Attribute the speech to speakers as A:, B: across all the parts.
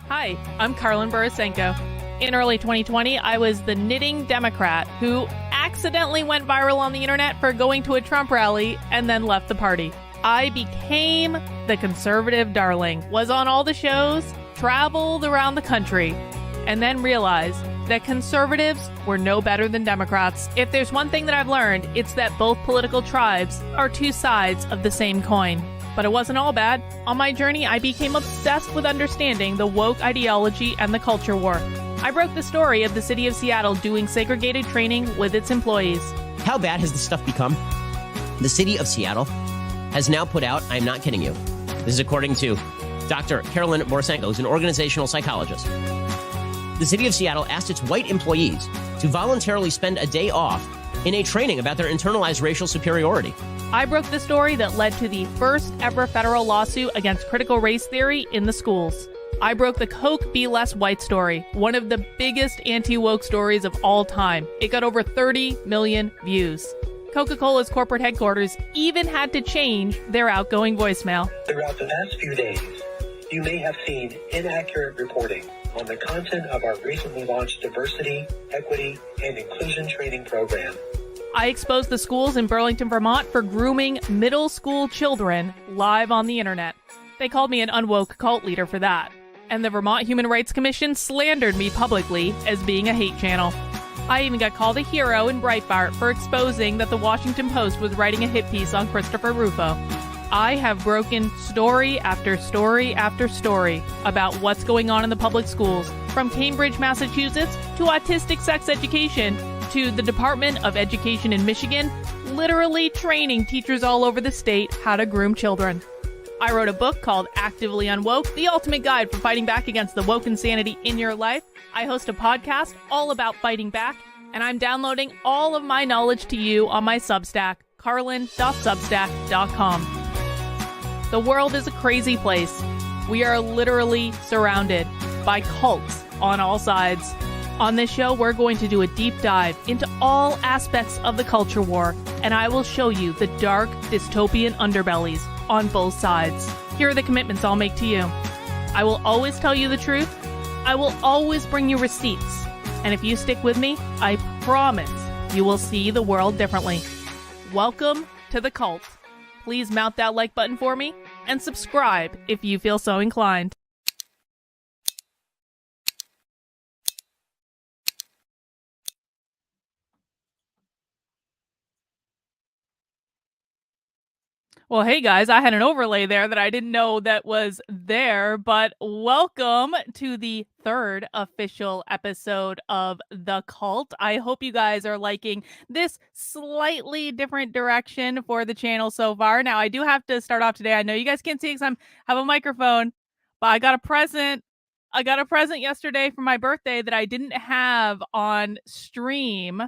A: Hi, I'm Carlin Borisenko. In early 2020, I was the knitting Democrat who accidentally went viral on the internet for going to a Trump rally and then left the party. I became the conservative darling, was on all the shows, traveled around the country, and then realized that conservatives were no better than Democrats. If there's one thing that I've learned, it's that both political tribes are two sides of the same coin. But it wasn't all bad. On my journey, I became obsessed with understanding the woke ideology and the culture war. I broke the story of the city of Seattle doing segregated training with its employees.
B: How bad has this stuff become? The city of Seattle has now put out, I'm not kidding you, this is according to Dr. Carolyn Borisenko, who's an organizational psychologist. The city of Seattle asked its white employees to voluntarily spend a day off in a training about their internalized racial superiority.
A: I broke the story that led to the first ever federal lawsuit against critical race theory in the schools. I broke the Coke Be Less White story, one of the biggest anti-woke stories of all time. It got over 30 million views. Coca-Cola's corporate headquarters even had to change their outgoing voicemail.
C: Throughout the past few days, you may have seen inaccurate reporting on the content of our recently launched diversity, equity, and inclusion training program.
A: I exposed the schools in Burlington, Vermont for grooming middle school children live on the internet. They called me an unwoke cult leader for that. And the Vermont Human Rights Commission slandered me publicly as being a hate channel. I even got called a hero in Breitbart for exposing that the Washington Post was writing a hit piece on Christopher Rufo. I have broken story after story after story about what's going on in the public schools, from Cambridge, Massachusetts, to autistic sex education, to the Department of Education in Michigan, literally training teachers all over the state how to groom children. I wrote a book called Actively Unwoke, the ultimate guide for fighting back against the woke insanity in your life. I host a podcast all about fighting back, and I'm downloading all of my knowledge to you on my Substack, carlin.substack.com. The world is a crazy place. We are literally surrounded by cults on all sides. On this show, we're going to do a deep dive into all aspects of the culture war, and I will show you the dark, dystopian underbellies on both sides. Here are the commitments I'll make to you. I will always tell you the truth. I will always bring you receipts. And if you stick with me, I promise you will see the world differently. Welcome to the cult. Please mount that like button for me and subscribe if you feel so inclined. Well, hey guys, I had an overlay there that I didn't know that was there, but welcome to the third official episode of The Cult. I hope you guys are liking this slightly different direction for the channel so far. Now, I do have to start off today. I know you guys can't see because I have a microphone, but I got a present. I got a present yesterday for my birthday that I didn't have on stream.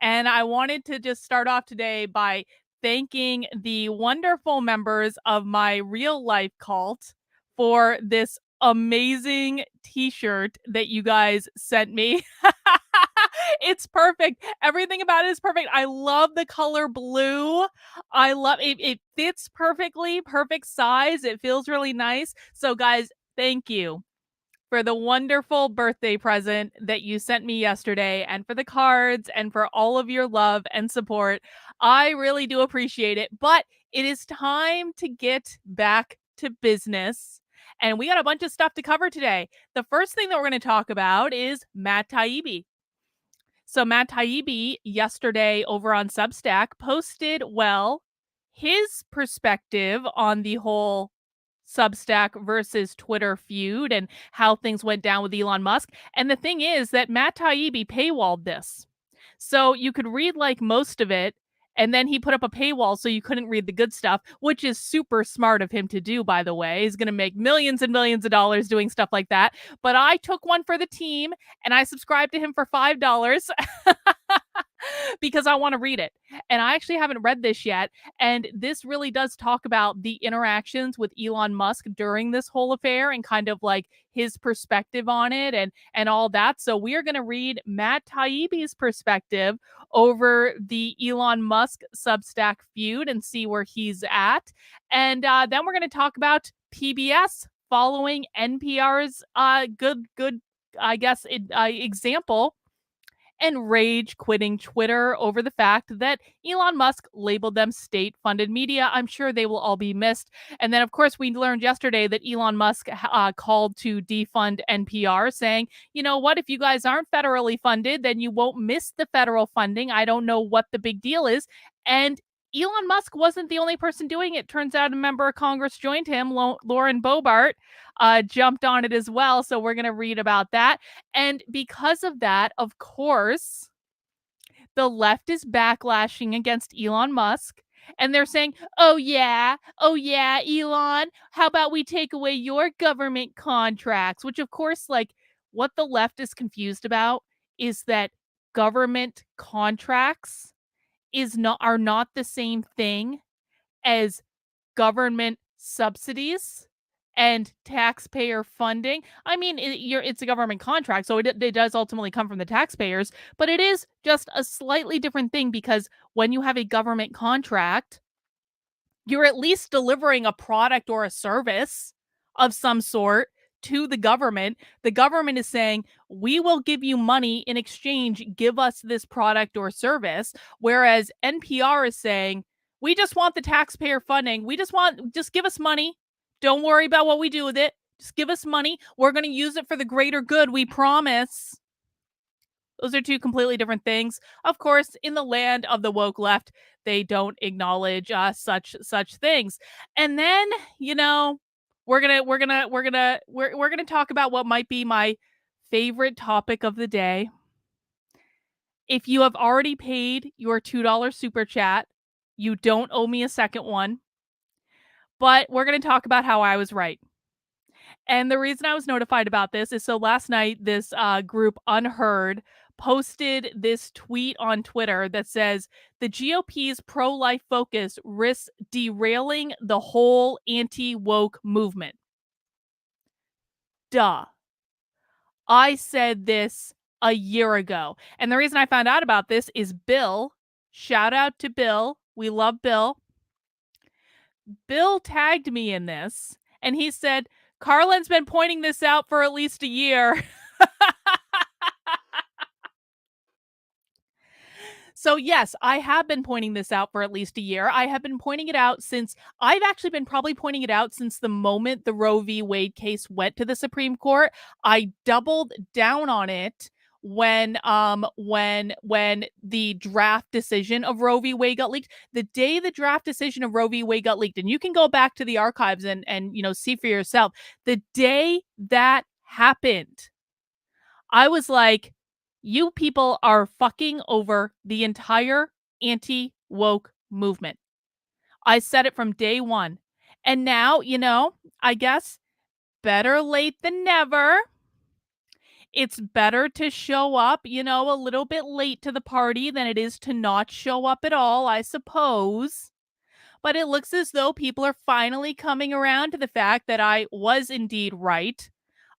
A: And I wanted to just start off today by thanking the wonderful members of my real life cult for this amazing t-shirt that you guys sent me. It's perfect. Everything about it is perfect. I love the color blue. I love it. It fits perfectly, perfect size. It feels really nice. So guys, thank you for the wonderful birthday present that you sent me yesterday, and for the cards, and for all of your love and support. I really do appreciate it, but it is time to get back to business. And we got a bunch of stuff to cover today. The first thing that we're going to talk about is Matt Taibbi. So Matt Taibbi yesterday over on Substack posted, his perspective on the whole Substack versus Twitter feud and how things went down with Elon Musk. And the thing is that Matt Taibbi paywalled this. So you could read like most of it, and then he put up a paywall so you couldn't read the good stuff, which is super smart of him to do, by the way. He's going to make millions and millions of dollars doing stuff like that. But I took one for the team, and I subscribed to him for $5 because I want to read it. And I actually haven't read this yet. And this really does talk about the interactions with Elon Musk during this whole affair and kind of like his perspective on it and all that. So we are going to read Matt Taibbi's perspective over the Elon Musk Substack feud and see where he's at. And then we're going to talk about PBS following NPR's good I guess example and rage quitting Twitter over the fact that Elon Musk labeled them state funded media. I'm sure they will all be missed. And then, of course, we learned yesterday that Elon Musk called to defund NPR, saying, you know what, if you guys aren't federally funded, then you won't miss the federal funding. I don't know what the big deal is. And Elon Musk wasn't the only person doing it. Turns out a member of Congress joined him. Lauren Boebert jumped on it as well. So we're going to read about that. And because of that, of course, the left is backlashing against Elon Musk. And they're saying, oh, yeah, Elon, how about we take away your government contracts? Which, of course, like what the left is confused about is that government contracts are not the same thing as government subsidies and taxpayer funding. I mean, it's a government contract, so it does ultimately come from the taxpayers, but it is just a slightly different thing because when you have a government contract, you're at least delivering a product or a service of some sort to the government. The government is saying, we will give you money in exchange, give us this product or service. Whereas NPR is saying, we just want the taxpayer funding. Just give us money. Don't worry about what we do with it. Just give us money. We're going to use it for the greater good. We promise. Those are two completely different things. Of course, in the land of the woke left, they don't acknowledge such things. And then, we're gonna talk about what might be my favorite topic of the day. If you have already paid your $2 super chat, you don't owe me a second one. But we're gonna talk about how I was right. And the reason I was notified about this is so last night, this group Unheard posted this tweet on Twitter that says the GOP's pro-life focus risks derailing the whole anti-woke movement. Duh. I said this a year ago. And the reason I found out about this is Bill. Shout out to Bill. We love Bill. Bill tagged me in this and he said, Carlin's been pointing this out for at least a year. So yes, I have been pointing this out for at least a year. I've actually been probably pointing it out since the moment the Roe v. Wade case went to the Supreme Court. I doubled down on it when the draft decision of Roe v. Wade got leaked. The day the draft decision of Roe v. Wade got leaked, and you can go back to the archives and see for yourself, the day that happened, I was like, you people are fucking over the entire anti-woke movement. I said it from day one. And now, I guess better late than never. It's better to show up, a little bit late to the party than it is to not show up at all, I suppose. But it looks as though people are finally coming around to the fact that I was indeed right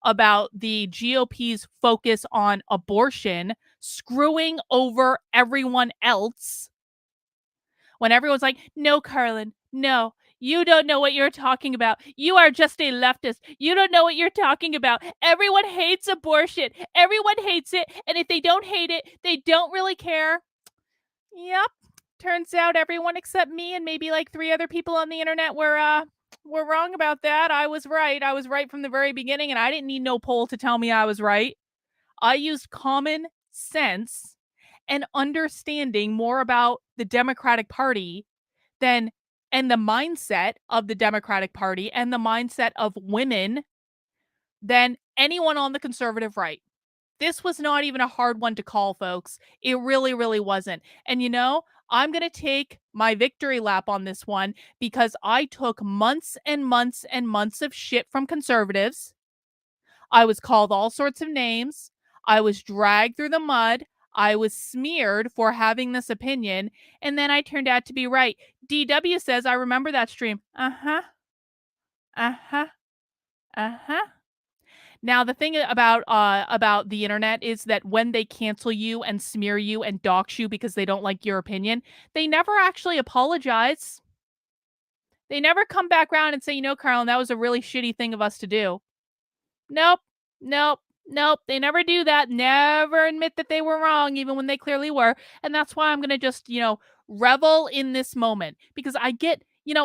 A: about the GOP's focus on abortion screwing over everyone else. When everyone's like, no, Carlin, no, you don't know what you're talking about. You are just a leftist. You don't know what you're talking about. Everyone hates abortion. Everyone hates it. And if they don't hate it, they don't really care. Yep. Turns out everyone except me and maybe like 3 other people on the internet were wrong about that. I was right. I was right from the very beginning, and I didn't need no poll to tell me I was right. I used common sense and understanding more about the Democratic Party and the mindset of the Democratic Party and the mindset of women than anyone on the conservative right. This was not even a hard one to call, folks. It really, really wasn't. And I'm going to take my victory lap on this one because I took months and months and months of shit from conservatives. I was called all sorts of names. I was dragged through the mud. I was smeared for having this opinion. And then I turned out to be right. DW says, I remember that stream. Uh-huh. Uh-huh. Uh-huh. Now, the thing about the internet is that when they cancel you and smear you and dox you because they don't like your opinion, they never actually apologize. They never come back around and say, Carlin, that was a really shitty thing of us to do. Nope. Nope. Nope. They never do that. Never admit that they were wrong, even when they clearly were. And that's why I'm going to just, revel in this moment, because I get,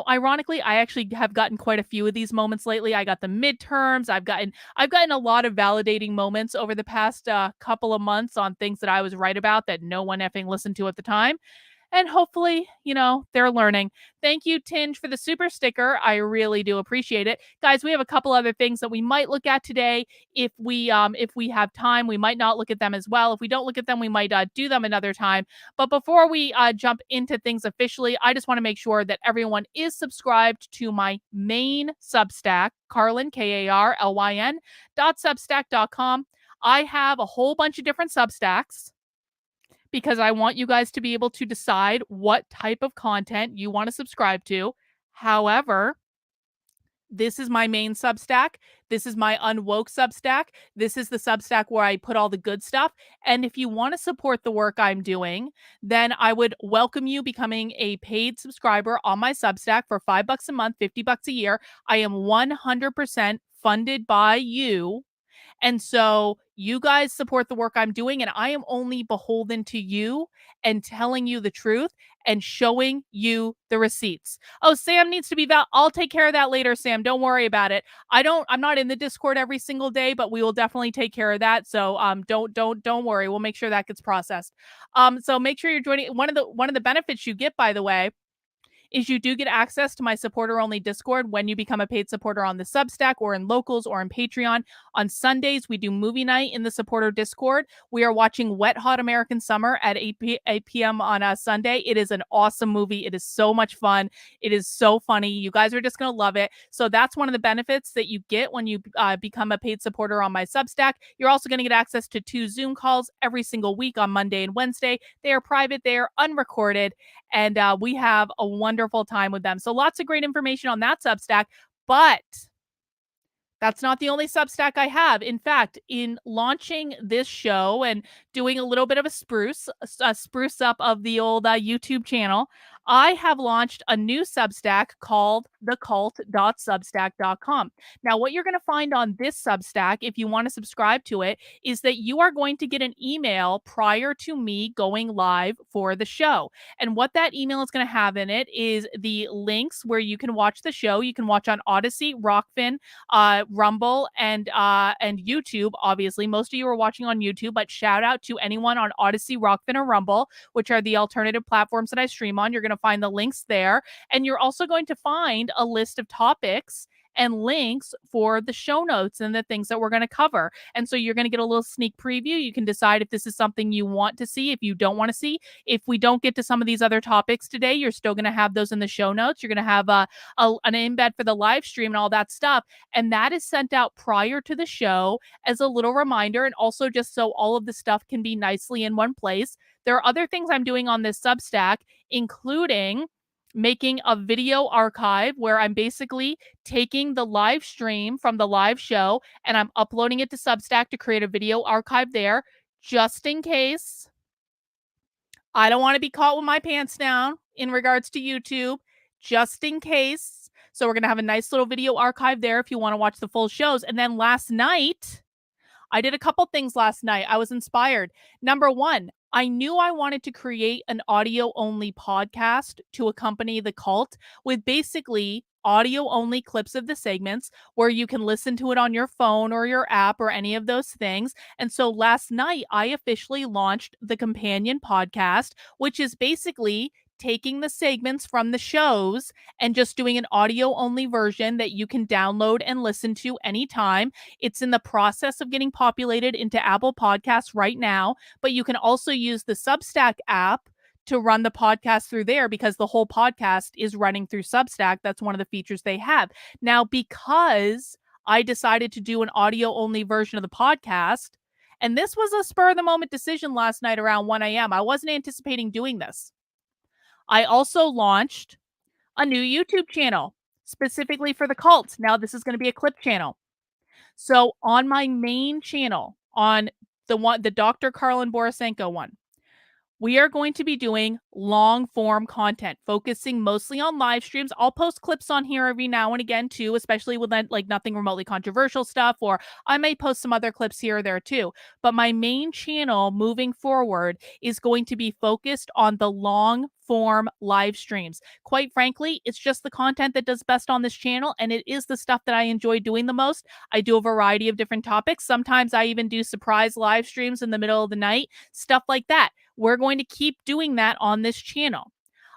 A: ironically, I actually have gotten quite a few of these moments lately. I got the midterms. I've gotten a lot of validating moments over the past couple of months on things that I was right about that no one effing listened to at the time. And hopefully, they're learning. Thank you, Tinge, for the super sticker. I really do appreciate it. Guys, we have a couple other things that we might look at today. If we have time, we might not look at them as well. If we don't look at them, we might do them another time. But before we jump into things officially, I just want to make sure that everyone is subscribed to my main Substack, Carlin, Karlyn, .substack.com. I have a whole bunch of different Substacks, because I want you guys to be able to decide what type of content you want to subscribe to. However, this is my main Substack. This is my Unwoke Substack. This is the Substack where I put all the good stuff. And if you want to support the work I'm doing, then I would welcome you becoming a paid subscriber on my Substack for $5 a month, $50 a year. I am 100% funded by you. And so you guys support the work I'm doing, and I am only beholden to you and telling you the truth and showing you the receipts. Oh, Sam needs to be I'll take care of that later, Sam. Don't worry about it. I'm not in the Discord every single day, but we will definitely take care of that. So don't worry. We'll make sure that gets processed. So make sure you're joining. One of the benefits you get, by the way, is you do get access to my supporter only Discord when you become a paid supporter on the Substack or in Locals or in Patreon. On Sundays, we do movie night in the supporter Discord. We are watching Wet Hot American Summer at 8 p.m. on a Sunday. It is an awesome movie. It is so much fun. It is so funny. You guys are just going to love it. So that's one of the benefits that you get when you become a paid supporter on my Substack. You're also going to get access to 2 Zoom calls every single week on Monday and Wednesday. They are private. They are unrecorded. And we have a wonderful time with them. So lots of great information on that Substack. But that's not the only Substack I have. In fact, in launching this show and doing a little bit of a spruce up of the old YouTube channel, I have launched a new Substack called thecult.substack.com. Now, what you're going to find on this Substack, if you want to subscribe to it, is that you are going to get an email prior to me going live for the show. And what that email is going to have in it is the links where you can watch the show. You can watch on Odyssey, Rockfin, Rumble, and YouTube. Obviously, most of you are watching on YouTube, but shout out to anyone on Odyssey, Rockfin, or Rumble, which are the alternative platforms that I stream on. You're going to find the links there, and you're also going to find a list of topics and links for the show notes and the things that we're going to cover. And so you're going to get a little sneak preview. You can decide if this is something you want to see, if you don't want to see. If we don't get to some of these other topics today, you're still going to have those in the show notes. You're going to have an embed for the live stream and all that stuff. And that is sent out prior to the show as a little reminder, and also just so all of the stuff can be nicely in one place. There are other things I'm doing on this Substack, including making a video archive where I'm basically taking the live stream from the live show and I'm uploading it to Substack to create a video archive there, just in case I don't want to be caught with my pants down in regards to YouTube, just in case. So we're going to have a nice little video archive there if you want to watch the full shows. And then last night, I did a couple things last night. I was inspired. Number one, I knew I wanted to create an audio-only podcast to accompany the cult with basically audio-only clips of the segments where you can listen to it on your phone or your app or any of those things. And so last night, I officially launched the Companion Podcast, which is basically taking the segments from the shows and just doing an audio-only version that you can download and listen to anytime. It's in the process of getting populated into Apple Podcasts right now, but you can also use the Substack app to run the podcast through there because the whole podcast is running through Substack. That's one of the features they have. Now, because I decided to do an audio-only version of the podcast, and this was a spur-of-the-moment decision last night around 1 a.m. I wasn't anticipating doing this. I also launched a new YouTube channel specifically for the cult. Now, this is going to be a clip channel. So on my main channel, on the Dr. Carlin Borisenko one, we are going to be doing long form content, focusing mostly on live streams. I'll post clips on here every now and again too, especially with like nothing remotely controversial stuff, or I may post some other clips here or there too. But my main channel moving forward is going to be focused on the long form live streams. Quite frankly, it's just the content that does best on this channel, and it is the stuff that I enjoy doing the most. I do a variety of different topics. Sometimes I even do surprise live streams in the middle of the night, stuff like that. We're going to keep doing that on this channel.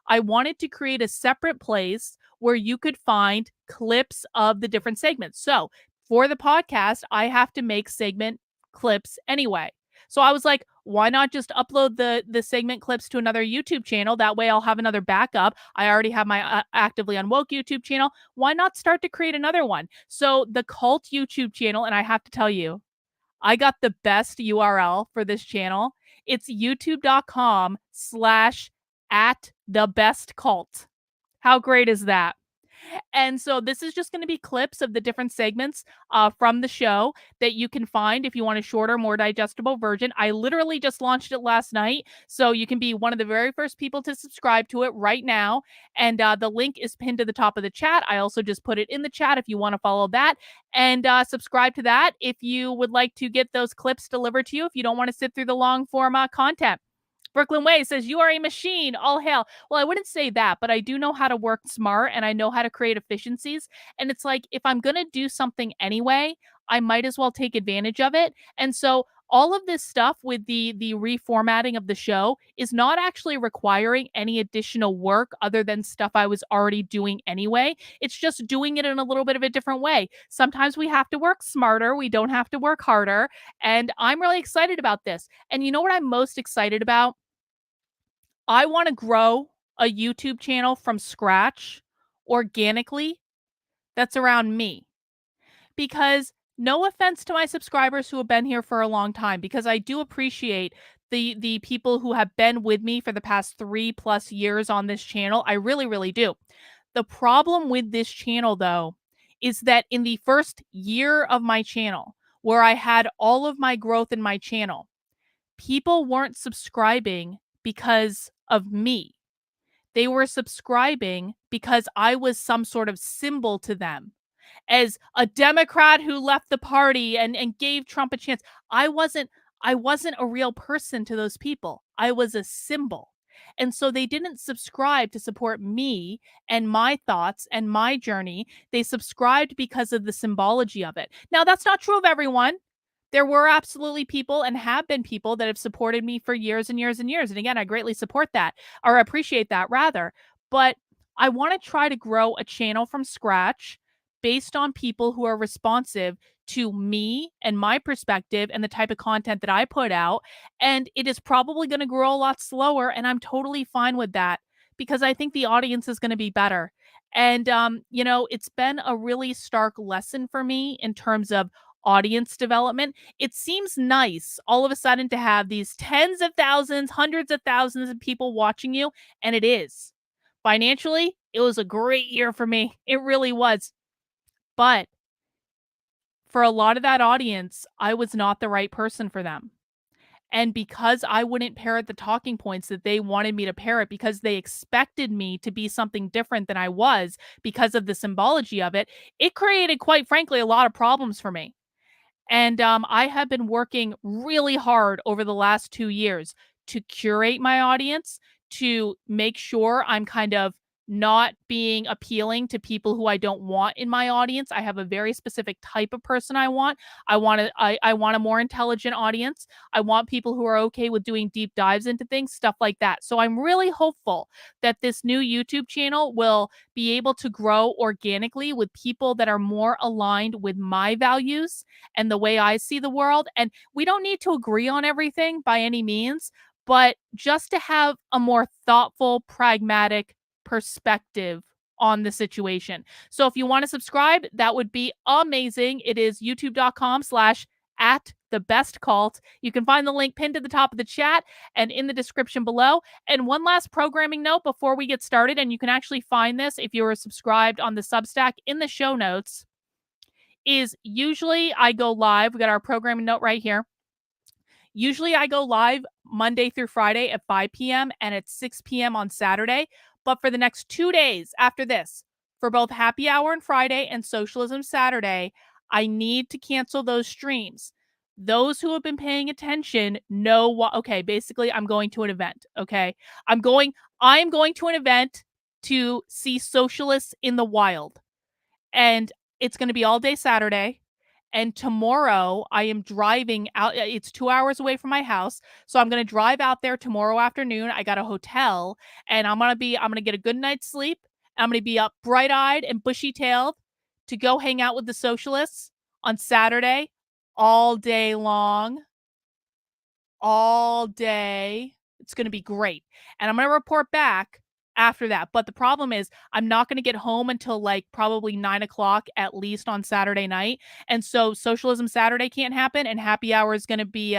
A: I wanted to create a separate place where you could find clips of the different segments. So for the podcast, I have to make segment clips anyway. So I was like, why not just upload the segment clips to another YouTube channel? That way I'll have another backup. I already have my actively Unwoke YouTube channel. Why not start to create another one? So the Cult YouTube channel, and I have to tell you, I got the best URL for this channel. It's youtube.com/@thebestcult. How great is that? And so this is just going to be clips of the different segments from the show that you can find if you want a shorter, more digestible version. I literally just launched it last night, so you can be one of the very first people to subscribe to it right now. And the link is pinned to the top of the chat. I also just put it in the chat if you want to follow that. And subscribe to that if you would like to get those clips delivered to you, if you don't want to sit through the long form content. Brooklyn Way says, you are a machine. All hail. Well, I wouldn't say that, but I do know how to work smart and I know how to create efficiencies. And it's like, if I'm going to do something anyway, I might as well take advantage of it. And so all of this stuff with the reformatting of the show is not actually requiring any additional work other than stuff I was already doing anyway. It's just doing it in a little bit of a different way. Sometimes we have to work smarter. We don't have to work harder. And I'm really excited about this. And you know what I'm most excited about? I want to grow a YouTube channel from scratch organically that's around me. Because no offense to my subscribers who have been here for a long time, because I do appreciate the people who have been with me for the past 3+ years on this channel. I really, really do. The problem with this channel, though, is that in the first year of my channel, where I had all of my growth in my channel, people weren't subscribing because of me. They were subscribing because I was some sort of symbol to them, as a Democrat who left the party and gave Trump a chance. I wasn't a real person to those people. I was a symbol. And so they didn't subscribe to support me and my thoughts and my journey. They subscribed because of the symbology of it. Now, that's not true of everyone. There were absolutely people and have been people that have supported me for years and years and years. And again, I greatly support that, or appreciate that rather. But I want to try to grow a channel from scratch based on people who are responsive to me and my perspective and the type of content that I put out. And it is probably going to grow a lot slower. And I'm totally fine with that because I think the audience is going to be better. And, it's been a really stark lesson for me in terms of audience development. It seems nice all of a sudden to have these tens of thousands, hundreds of thousands of people watching you. And it is. Financially, it was a great year for me. It really was. But for a lot of that audience, I was not the right person for them. And because I wouldn't parrot the talking points that they wanted me to parrot, because they expected me to be something different than I was because of the symbology of it, it created, quite frankly, a lot of problems for me. And I have been working really hard over the last 2 years to curate my audience, to make sure I'm kind of not being appealing to people who I don't want in my audience. I have a very specific type of person I want. I want a more intelligent audience. I want people who are okay with doing deep dives into things, stuff like that. So I'm really hopeful that this new YouTube channel will be able to grow organically with people that are more aligned with my values and the way I see the world. And we don't need to agree on everything by any means, but just to have a more thoughtful, pragmatic perspective on the situation. So if you want to subscribe, that would be amazing. It is youtube.com/@thebestcult. You can find the link pinned to the top of the chat and in the description below. And one last programming note before we get started, and you can actually find this if you are subscribed on the Substack in the show notes, is usually I go live. We got our programming note right here. Usually I go live Monday through Friday at 5 p.m. and at 6 p.m. on Saturday. But for the next 2 days after this, for both Happy Hour on Friday and Socialism Saturday, I need to cancel those streams. Those who have been paying attention know what. Okay, basically, I'm going to an event. Okay, I'm going to an event to see socialists in the wild, and it's going to be all day Saturday. And tomorrow I am driving out. It's 2 hours away from my house. So I'm going to drive out there tomorrow afternoon. I got a hotel, and I'm going to get a good night's sleep. I'm going to be up bright eyed and bushy tailed to go hang out with the socialists on Saturday all day long, all day. It's going to be great. And I'm going to report back after that. But the problem is, I'm not going to get home until like probably 9 o'clock at least on Saturday night. And so Socialism Saturday can't happen, and Happy Hour is going to be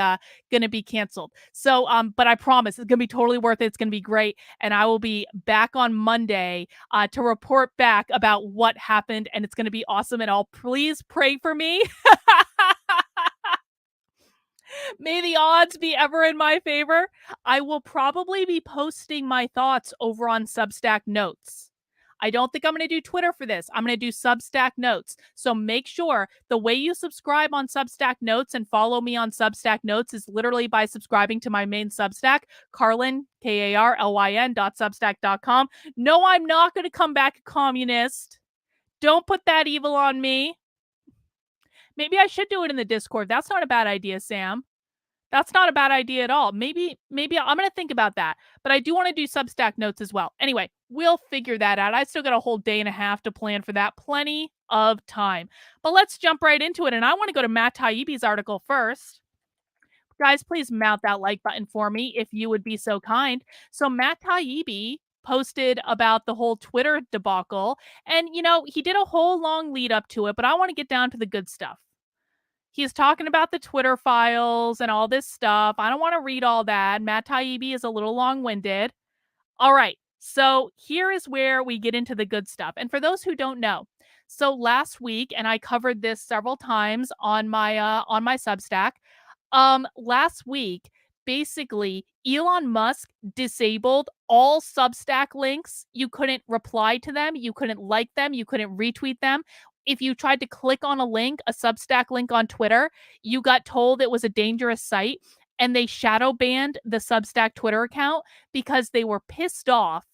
A: canceled. So, but I promise it's going to be totally worth it. It's going to be great. And I will be back on Monday to report back about what happened. And it's going to be awesome. And all please pray for me. May the odds be ever in my favor. I will probably be posting my thoughts over on Substack Notes. I don't think I'm going to do Twitter for this. I'm going to do Substack Notes. So make sure the way you subscribe on Substack Notes and follow me on Substack Notes is literally by subscribing to my main Substack, Carlin, KARLYN.substack.com. No, I'm not going to come back a communist. Don't put that evil on me. Maybe I should do it in the Discord. That's not a bad idea, Sam. That's not a bad idea at all. Maybe I'm going to think about that. But I do want to do Substack Notes as well. Anyway, we'll figure that out. I still got a whole day and a half to plan for that. Plenty of time. But let's jump right into it. And I want to go to Matt Taibbi's article first. Guys, please mount that like button for me if you would be so kind. So Matt Taibbi posted about the whole Twitter debacle. And, he did a whole long lead up to it. But I want to get down to the good stuff. He's talking about the Twitter files and all this stuff. I don't want to read all that. Matt Taibbi is a little long-winded. All right. So here is where we get into the good stuff. And for those who don't know, so last week, and I covered this several times on my Substack, last week, basically, Elon Musk disabled all Substack links. You couldn't reply to them. You couldn't like them. You couldn't retweet them. If you tried to click on a link, a Substack link on Twitter, you got told it was a dangerous site, and they shadow banned the Substack Twitter account because they were pissed off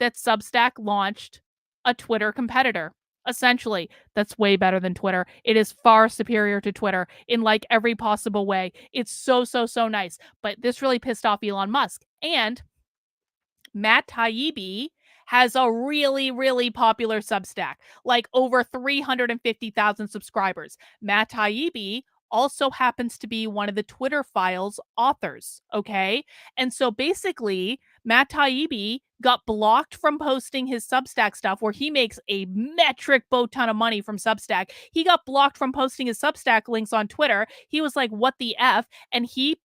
A: that Substack launched a Twitter competitor. Essentially, that's way better than Twitter. It is far superior to Twitter in like every possible way. It's so nice. But this really pissed off Elon Musk. And Matt Taibbi has a really popular Substack, like over 350,000 subscribers. Matt Taibbi also happens to be one of the Twitter files authors, okay? And so basically, Matt Taibbi got blocked from posting his Substack stuff, where he makes a metric boat ton of money from Substack. He got blocked from posting his Substack links on Twitter. He was like, what the F? And he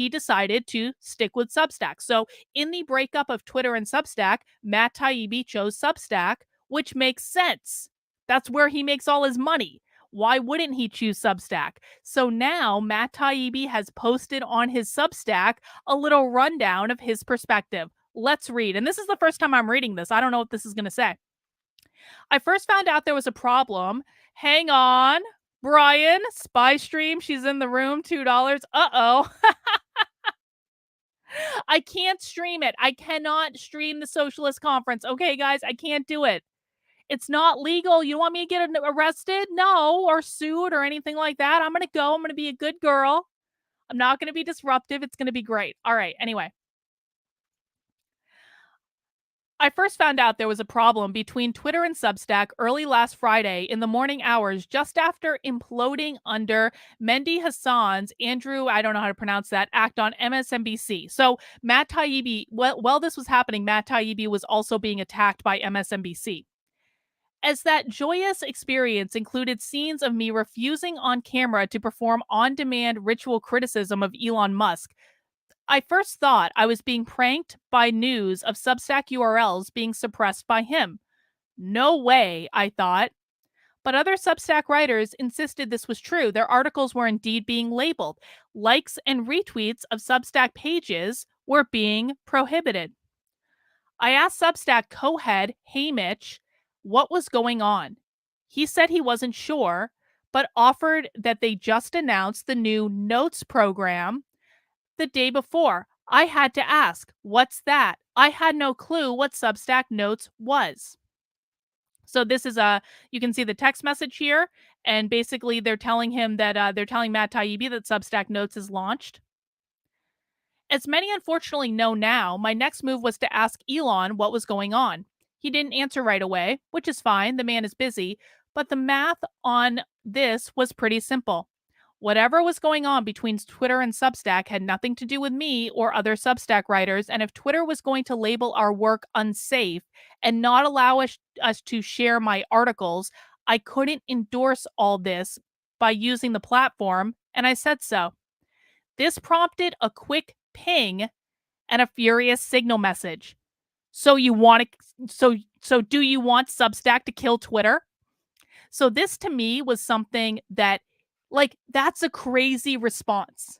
A: decided to stick with Substack. So in the breakup of Twitter and Substack, Matt Taibbi chose Substack, which makes sense. That's where he makes all his money. Why wouldn't he choose Substack? So now Matt Taibbi has posted on his Substack a little rundown of his perspective. Let's read. And this is the first time I'm reading this. I don't know what this is going to say. I first found out there was a problem. Hang on. Brian, spy stream. She's in the room. $2. Uh-oh. I can't stream it. I cannot stream the Socialist Conference. Okay, guys, I can't do it. It's not legal. You want me to get arrested? No, or sued or anything like that. I'm going to go. I'm going to be a good girl. I'm not going to be disruptive. It's going to be great. All right. Anyway. I first found out there was a problem between Twitter and Substack early last Friday in the morning hours, just after imploding under Mehdi Hasan's Andrew, I don't know how to pronounce that, act on MSNBC. So Matt Taibbi, while this was happening, Matt Taibbi was also being attacked by MSNBC. As that joyous experience included scenes of me refusing on camera to perform on-demand ritual criticism of Elon Musk, I first thought I was being pranked by news of Substack URLs being suppressed by him. No way, I thought. But other Substack writers insisted this was true. Their articles were indeed being labeled. Likes and retweets of Substack pages were being prohibited. I asked Substack co head Haymitch what was going on. He said he wasn't sure, but offered that they just announced the new Notes program the day before. I had to ask, what's that? I had no clue what Substack Notes was. So this is you can see the text message here, and basically they're telling him that they're telling Matt Taibbi that Substack Notes is launched. As many unfortunately know now, my next move was to ask Elon what was going on. He didn't answer right away, which is fine, the man is busy, but the math on this was pretty simple. Whatever was going on between Twitter and Substack had nothing to do with me or other Substack writers, and if Twitter was going to label our work unsafe and not allow us to share my articles, I couldn't endorse all this by using the platform, and I said so. This prompted a quick ping and a furious signal message. So you want to so do you want Substack to kill Twitter? So this to me was something that, like, that's a crazy response.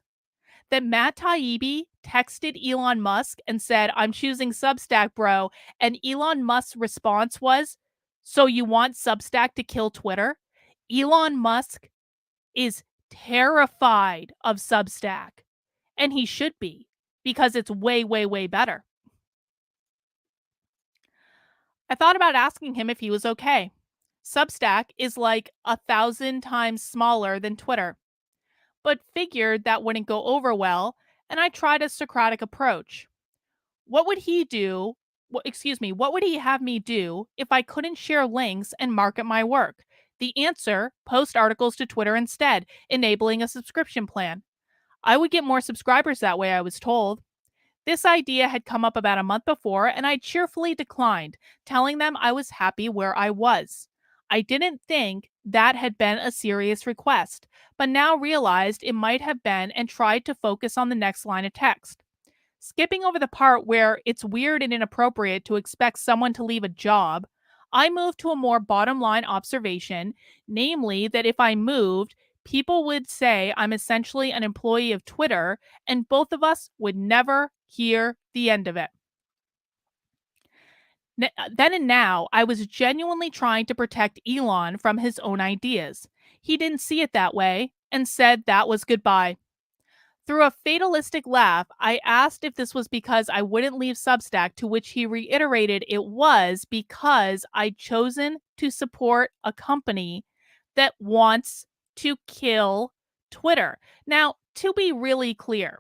A: That Matt Taibbi texted Elon Musk and said, "I'm choosing Substack, bro." And Elon Musk's response was, "So you want Substack to kill Twitter?" Elon Musk is terrified of Substack. And he should be, because it's way, way, way better. I thought about asking him if he was okay. Substack is like 1,000 times smaller than Twitter, but figured that wouldn't go over well, and I tried a Socratic approach. What would he do? What would he have me do if I couldn't share links and market my work? The answer: post articles to Twitter instead, enabling a subscription plan. I would get more subscribers that way, I was told. This idea had come up about a month before, and I cheerfully declined, telling them I was happy where I was. I didn't think that had been a serious request, but now realized it might have been and tried to focus on the next line of text. Skipping over the part where it's weird and inappropriate to expect someone to leave a job, I moved to a more bottom line observation, namely that if I moved, people would say I'm essentially an employee of Twitter, and both of us would never hear the end of it. Then and now, I was genuinely trying to protect Elon from his own ideas. He didn't see it that way and said that was goodbye. Through a fatalistic laugh, I asked if this was because I wouldn't leave Substack, to which he reiterated it was because I'd chosen to support a company that wants to kill Twitter. Now, to be really clear,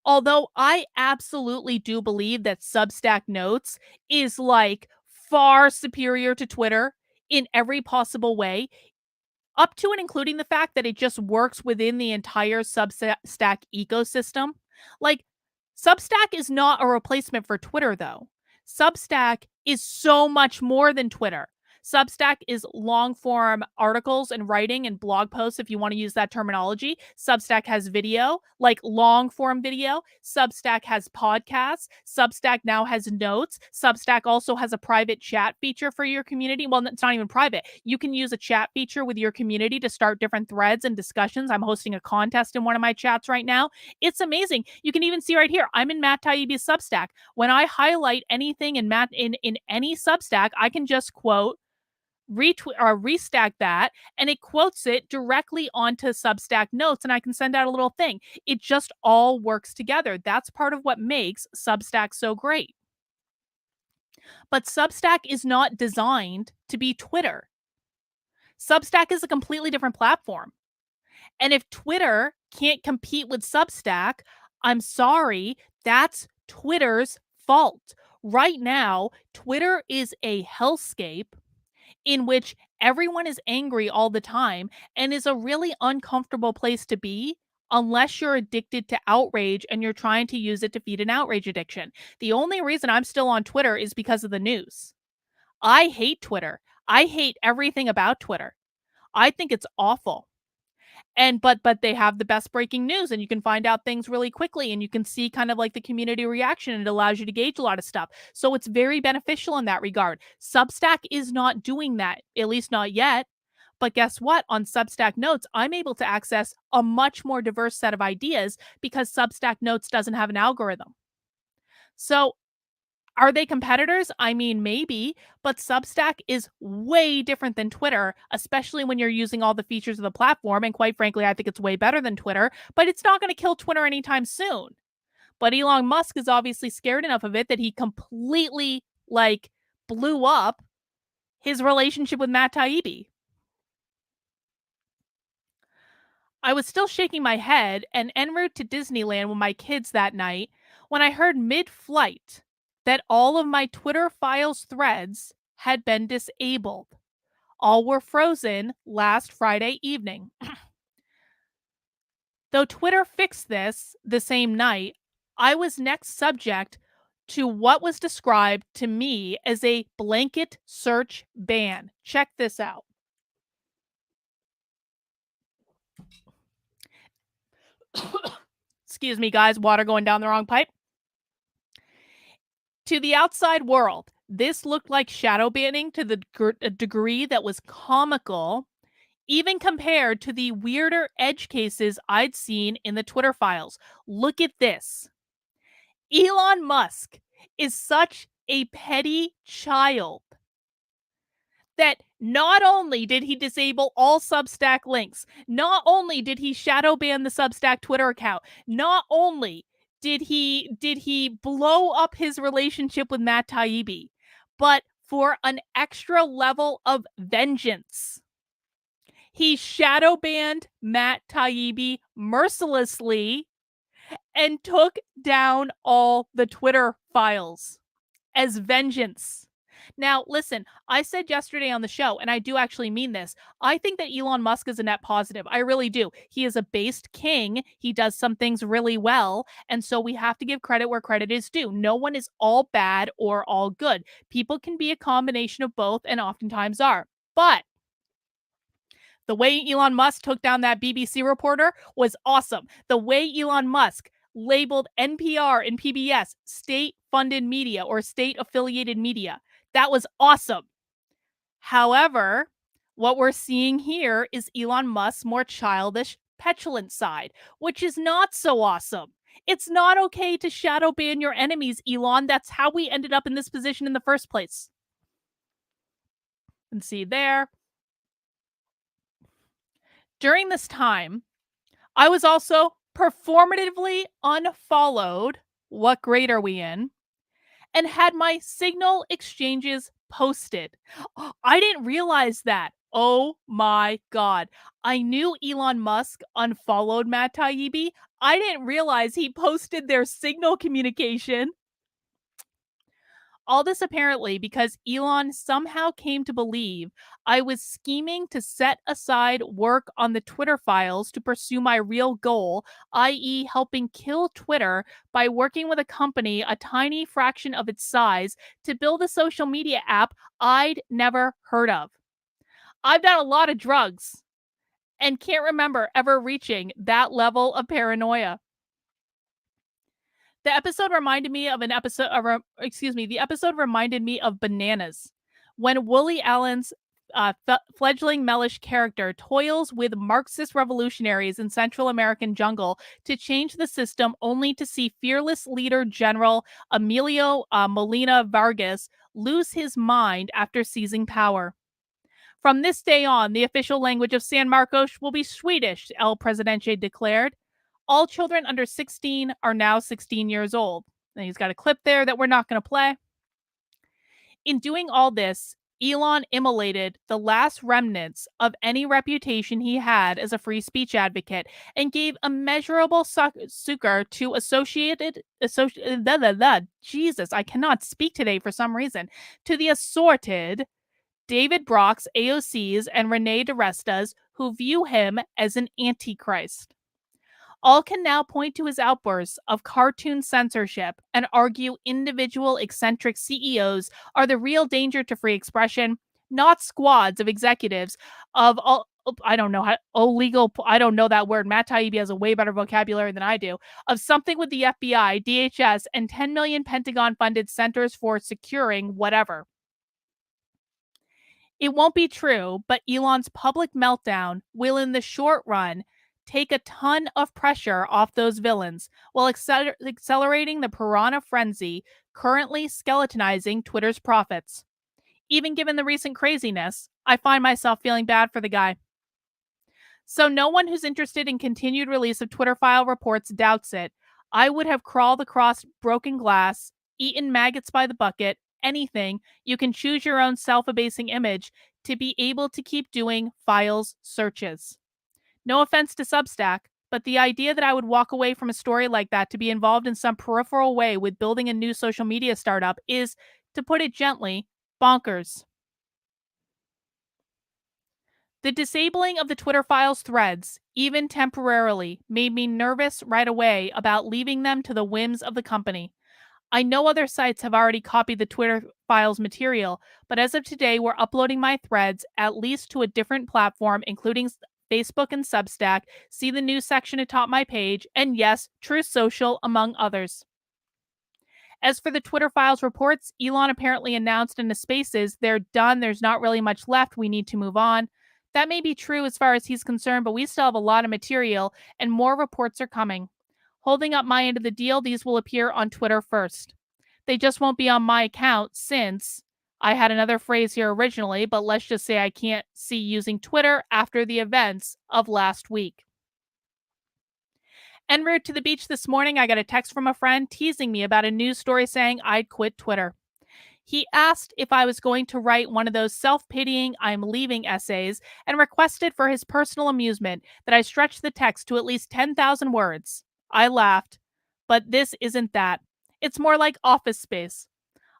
A: although I absolutely do believe that Substack Notes is like far superior to Twitter in every possible way, up to and including the fact that it just works within the entire Substack ecosystem. Like, Substack is not a replacement for Twitter, though. Substack is so much more than Twitter. Substack is long form articles and writing and blog posts, if you want to use that terminology. Substack has video, like long form video. Substack has podcasts. Substack now has notes. Substack also has a private chat feature for your community. Well, it's not even private. You can use a chat feature with your community to start different threads and discussions. I'm hosting a contest in one of my chats right now. It's amazing. You can even see right here, I'm in Matt Taibbi's Substack. When I highlight anything in any Substack, I can just quote, retweet or restack that, and it quotes it directly onto Substack Notes, and I can send out a little thing. It just all works together. That's part of what makes Substack so great. But Substack is not designed to be Twitter. Substack is a completely different platform. And if Twitter can't compete with Substack, I'm sorry, that's Twitter's fault. Right now, Twitter is a hellscape in which everyone is angry all the time and is a really uncomfortable place to be unless you're addicted to outrage and you're trying to use it to feed an outrage addiction. The only reason I'm still on Twitter is because of the news. I hate Twitter. I hate everything about Twitter. I think it's awful. And but they have the best breaking news, and you can find out things really quickly, and you can see kind of like the community reaction, and it allows you to gauge a lot of stuff. So it's very beneficial in that regard. Substack is not doing that, at least not yet. But guess what? On Substack Notes, I'm able to access a much more diverse set of ideas because Substack Notes doesn't have an algorithm. So are they competitors? I mean, maybe, but Substack is way different than Twitter, especially when you're using all the features of the platform. And quite frankly, I think it's way better than Twitter, but it's not going to kill Twitter anytime soon. But Elon Musk is obviously scared enough of it that he completely blew up his relationship with Matt Taibbi. I was still shaking my head and en route to Disneyland with my kids that night when I heard mid-flight that all of my Twitter files threads had been disabled. All were frozen last Friday evening. Though Twitter fixed this the same night, I was next subject to what was described to me as a blanket search ban. Check this out. Excuse me, guys, water going down the wrong pipe. To the outside world, this looked like shadow banning to the degree that was comical, even compared to the weirder edge cases I'd seen in the Twitter files. Look at this. Elon Musk is such a petty child that not only did he disable all Substack links, not only did he shadow ban the Substack Twitter account, not only did he blow up his relationship with Matt Taibbi, but for an extra level of vengeance, he shadow banned Matt Taibbi mercilessly and took down all the Twitter files as vengeance. Now, listen, I said yesterday on the show, and I do actually mean this, I think that Elon Musk is a net positive. I really do. He is a based king. He does some things really well. And so we have to give credit where credit is due. No one is all bad or all good. People can be a combination of both and oftentimes are. But the way Elon Musk took down that BBC reporter was awesome. The way Elon Musk labeled NPR and PBS state-funded media or state-affiliated media, that was awesome. However, what we're seeing here is Elon Musk's more childish, petulant side, which is not so awesome. It's not okay to shadow ban your enemies, Elon. That's how we ended up in this position in the first place. And see there. During this time, I was also performatively unfollowed. What grade are we in? And had my Signal exchanges posted. I didn't realize that. Oh my God. I knew Elon Musk unfollowed Matt Taibbi. I didn't realize he posted their Signal communication. All this apparently because Elon somehow came to believe I was scheming to set aside work on the Twitter files to pursue my real goal, i.e., helping kill Twitter by working with a company a tiny fraction of its size to build a social media app I'd never heard of. I've done a lot of drugs and can't remember ever reaching that level of paranoia. The episode reminded me of the episode reminded me of Bananas, when Woody Allen's fledgling Mellish character toils with Marxist revolutionaries in Central American jungle to change the system, only to see fearless leader General Emilio Molina Vargas lose his mind after seizing power. From this day on, the official language of San Marcos will be Swedish, El Presidente declared. All children under 16 are now 16 years old. And he's got a clip there that we're not going to play. In doing all this, Elon immolated the last remnants of any reputation he had as a free speech advocate and gave immeasurable succor to Jesus, I cannot speak today for some reason, to the assorted David Brock's AOCs and Renee DiResta's who view him as an antichrist. All can now point to his outbursts of cartoon censorship and argue individual eccentric CEOs are the real danger to free expression, not squads of executives of I don't know how illegal. I don't know that word. Matt Taibbi has a way better vocabulary than I do. Of something with the FBI, DHS, and 10 million Pentagon-funded centers for securing whatever. It won't be true, but Elon's public meltdown will, in the short run, take a ton of pressure off those villains while accelerating the piranha frenzy currently skeletonizing Twitter's profits. Even given the recent craziness, I find myself feeling bad for the guy. So no one who's interested in continued release of Twitter file reports doubts it. I would have crawled across broken glass, eaten maggots by the bucket, anything. You can choose your own self-abasing image to be able to keep doing files searches. No offense to Substack, but the idea that I would walk away from a story like that to be involved in some peripheral way with building a new social media startup is, to put it gently, bonkers. The disabling of the Twitter files threads, even temporarily, made me nervous right away about leaving them to the whims of the company. I know other sites have already copied the Twitter files material, but as of today, we're uploading my threads at least to a different platform, including Facebook and Substack. See the news section atop my page, and yes, Truth Social, among others. As for the Twitter files reports, Elon apparently announced in the spaces they're done. There's not really much left. We need to move on. That may be true as far as he's concerned, but we still have a lot of material and more reports are coming. Holding up my end of the deal, these will appear on Twitter first. They just won't be on my account since I had another phrase here originally, but let's just say I can't see using Twitter after the events of last week. En route to the beach this morning, I got a text from a friend teasing me about a news story saying I'd quit Twitter. He asked if I was going to write one of those self-pitying I'm leaving essays and requested for his personal amusement that I stretch the text to at least 10,000 words. I laughed, but this isn't that. It's more like Office Space.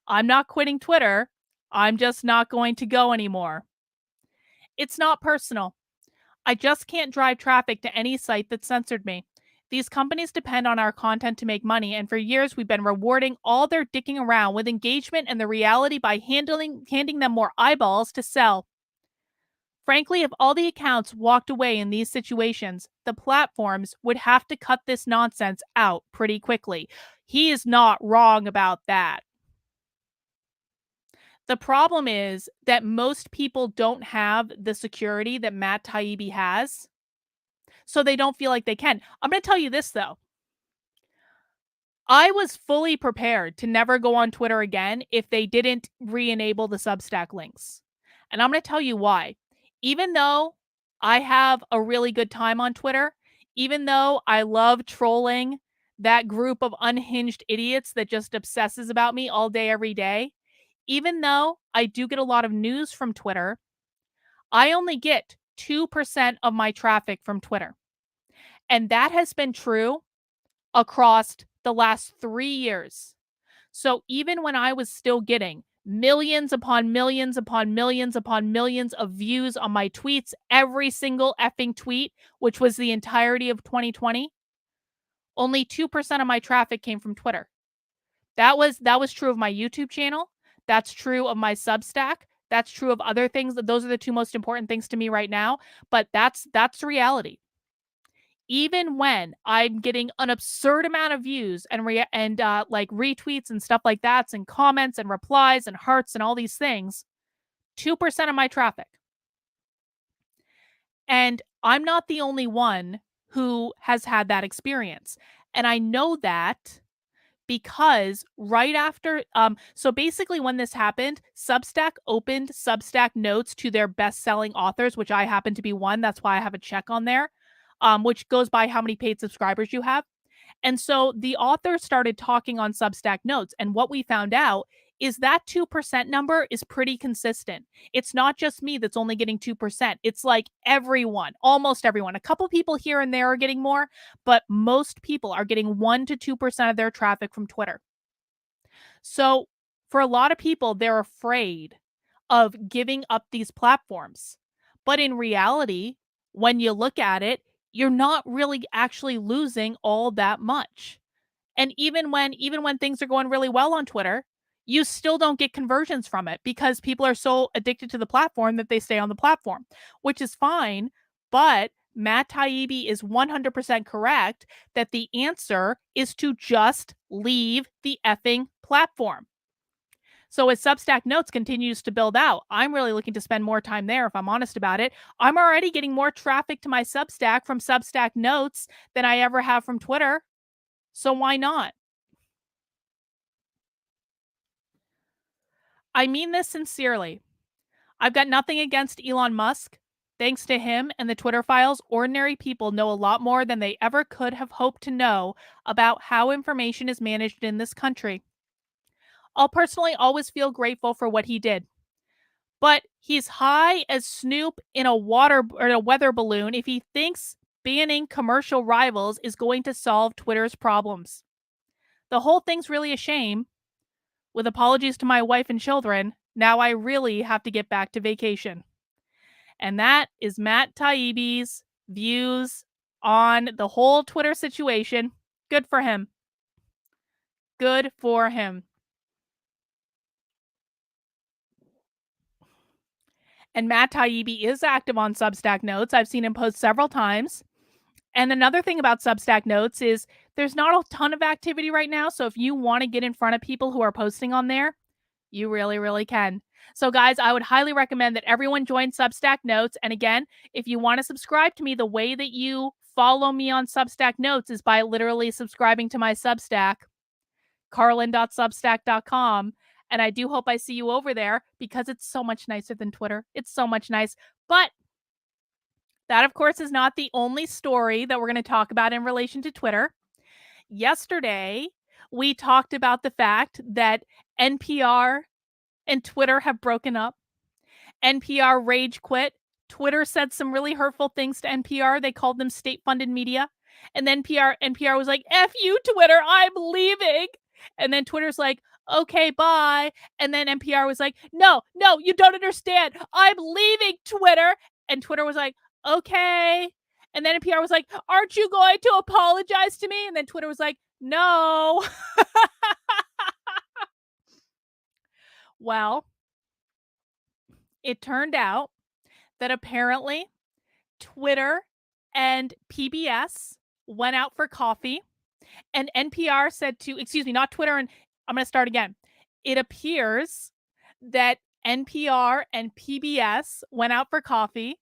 A: I'm not quitting Twitter. I'm just not going to go anymore. It's not personal. I just can't drive traffic to any site that censored me. These companies depend on our content to make money, and for years we've been rewarding all their dicking around with engagement and the reality by handing them more eyeballs to sell. Frankly, if all the accounts walked away in these situations, the platforms would have to cut this nonsense out pretty quickly. He is not wrong about that. The problem is that most people don't have the security that Matt Taibbi has, so they don't feel like they can. I'm going to tell you this, though. I was fully prepared to never go on Twitter again if they didn't re-enable the Substack links. And I'm going to tell you why. Even though I have a really good time on Twitter, even though I love trolling that group of unhinged idiots that just obsesses about me all day, every day, even though I do get a lot of news from Twitter, I only get 2% of my traffic from Twitter. And that has been true across the last 3 years. So even when I was still getting millions upon millions upon millions upon millions of views on my tweets, every single effing tweet, which was the entirety of 2020, only 2% of my traffic came from Twitter. That was true of my YouTube channel. That's true of my Substack. That's true of other things. Those are the two most important things to me right now. But that's reality. Even when I'm getting an absurd amount of views and like retweets and stuff like that, and comments and replies and hearts and all these things, 2% of my traffic. And I'm not the only one who has had that experience. And I know that because right after, so basically when this happened, Substack opened Substack notes to their best-selling authors, which I happen to be one. That's why I have a check on there, which goes by how many paid subscribers you have. And so the author started talking on Substack notes. And what we found out is that 2% number is pretty consistent. It's not just me that's only getting 2%. It's like everyone, almost everyone. A couple people here and there are getting more, but most people are getting 1 to 2% of their traffic from Twitter. So for a lot of people, they're afraid of giving up these platforms. But in reality, when you look at it, you're not really actually losing all that much. And even when things are going really well on Twitter, you still don't get conversions from it because people are so addicted to the platform that they stay on the platform, which is fine. But Matt Taibbi is 100% correct that the answer is to just leave the effing platform. So as Substack Notes continues to build out, I'm really looking to spend more time there if I'm honest about it. I'm already getting more traffic to my Substack from Substack Notes than I ever have from Twitter. So why not? I mean this sincerely. I've got nothing against Elon Musk. Thanks to him and the Twitter files, ordinary people know a lot more than they ever could have hoped to know about how information is managed in this country. I'll personally always feel grateful for what he did. But he's high as Snoop in a weather balloon if he thinks banning commercial rivals is going to solve Twitter's problems. The whole thing's really a shame. With apologies to my wife and children, now I really have to get back to vacation. And that is Matt Taibbi's views on the whole Twitter situation. Good for him. Good for him. And Matt Taibbi is active on Substack Notes. I've seen him post several times. And another thing about Substack Notes is there's not a ton of activity right now. So if you want to get in front of people who are posting on there, you really, really can. So guys, I would highly recommend that everyone join Substack Notes. And again, if you want to subscribe to me, the way that you follow me on Substack Notes is by literally subscribing to my Substack, carlin.substack.com. And I do hope I see you over there because it's so much nicer than Twitter. It's so much nice. But that, of course, is not the only story that we're going to talk about in relation to Twitter. Yesterday, we talked about the fact that NPR and Twitter have broken up. NPR rage quit. Twitter said some really hurtful things to NPR. They called them state-funded media. And then NPR was like, F you, Twitter, I'm leaving. And then Twitter's like, okay, bye. And then NPR was like, no, you don't understand. I'm leaving Twitter. And Twitter was like, okay. And then NPR was like, aren't you going to apologize to me? And then Twitter was like, no. Well, it turned out that apparently Twitter and PBS went out for coffee, and NPR said to, not Twitter, and I'm going to start again. It appears that NPR and PBS went out for coffee,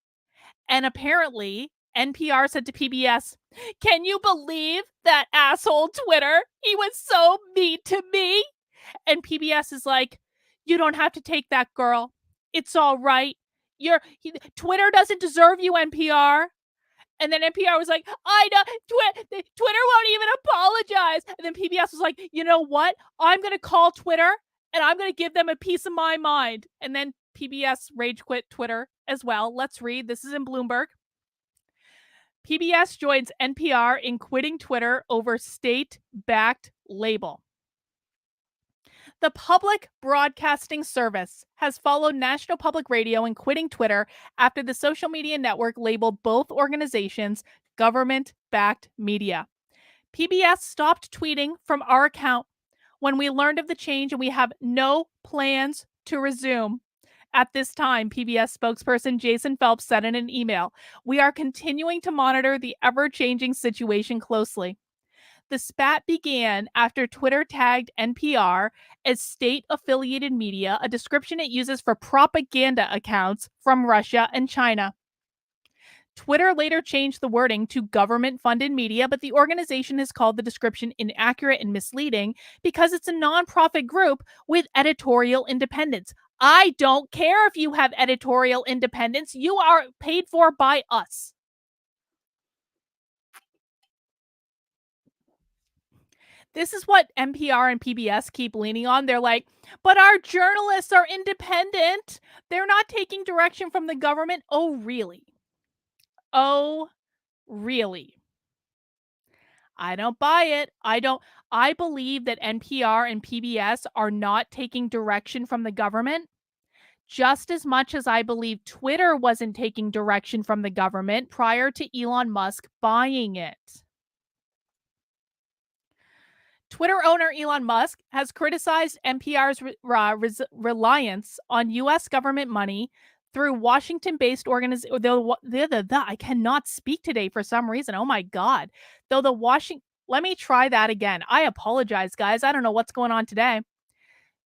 A: and apparently NPR said to PBS, can you believe that asshole Twitter? He was so mean to me. And PBS is like, you don't have to take that, girl. It's all right. Twitter doesn't deserve you, NPR. And then NPR was like, I know, Twitter won't even apologize. And then PBS was like, you know what? I'm going to call Twitter and I'm going to give them a piece of my mind. And then PBS rage quit Twitter as well. Let's read. This is in Bloomberg. PBS joins NPR in quitting Twitter over state-backed label. The Public Broadcasting Service has followed National Public Radio in quitting Twitter after the social media network labeled both organizations government-backed media. PBS stopped tweeting from our account when we learned of the change, and we have no plans to resume. At this time, PBS spokesperson Jason Phelps said in an email, we are continuing to monitor the ever-changing situation closely. The spat began after Twitter tagged NPR as state-affiliated media, a description it uses for propaganda accounts from Russia and China. Twitter later changed the wording to government-funded media, but the organization has called the description inaccurate and misleading because it's a nonprofit group with editorial independence. I don't care if you have editorial independence. You are paid for by us. This is what NPR and PBS keep leaning on. They're like, but our journalists are independent. They're not taking direction from the government. Oh, really? Oh, really? I don't buy it. I believe that NPR and PBS are not taking direction from the government just as much as I believe Twitter wasn't taking direction from the government prior to Elon Musk buying it. Twitter owner Elon Musk has criticized NPR's reliance on U.S. government money through Washington-based organizations. I cannot speak today for some reason. Oh my God. Let me try that again. I apologize, guys. I don't know what's going on today.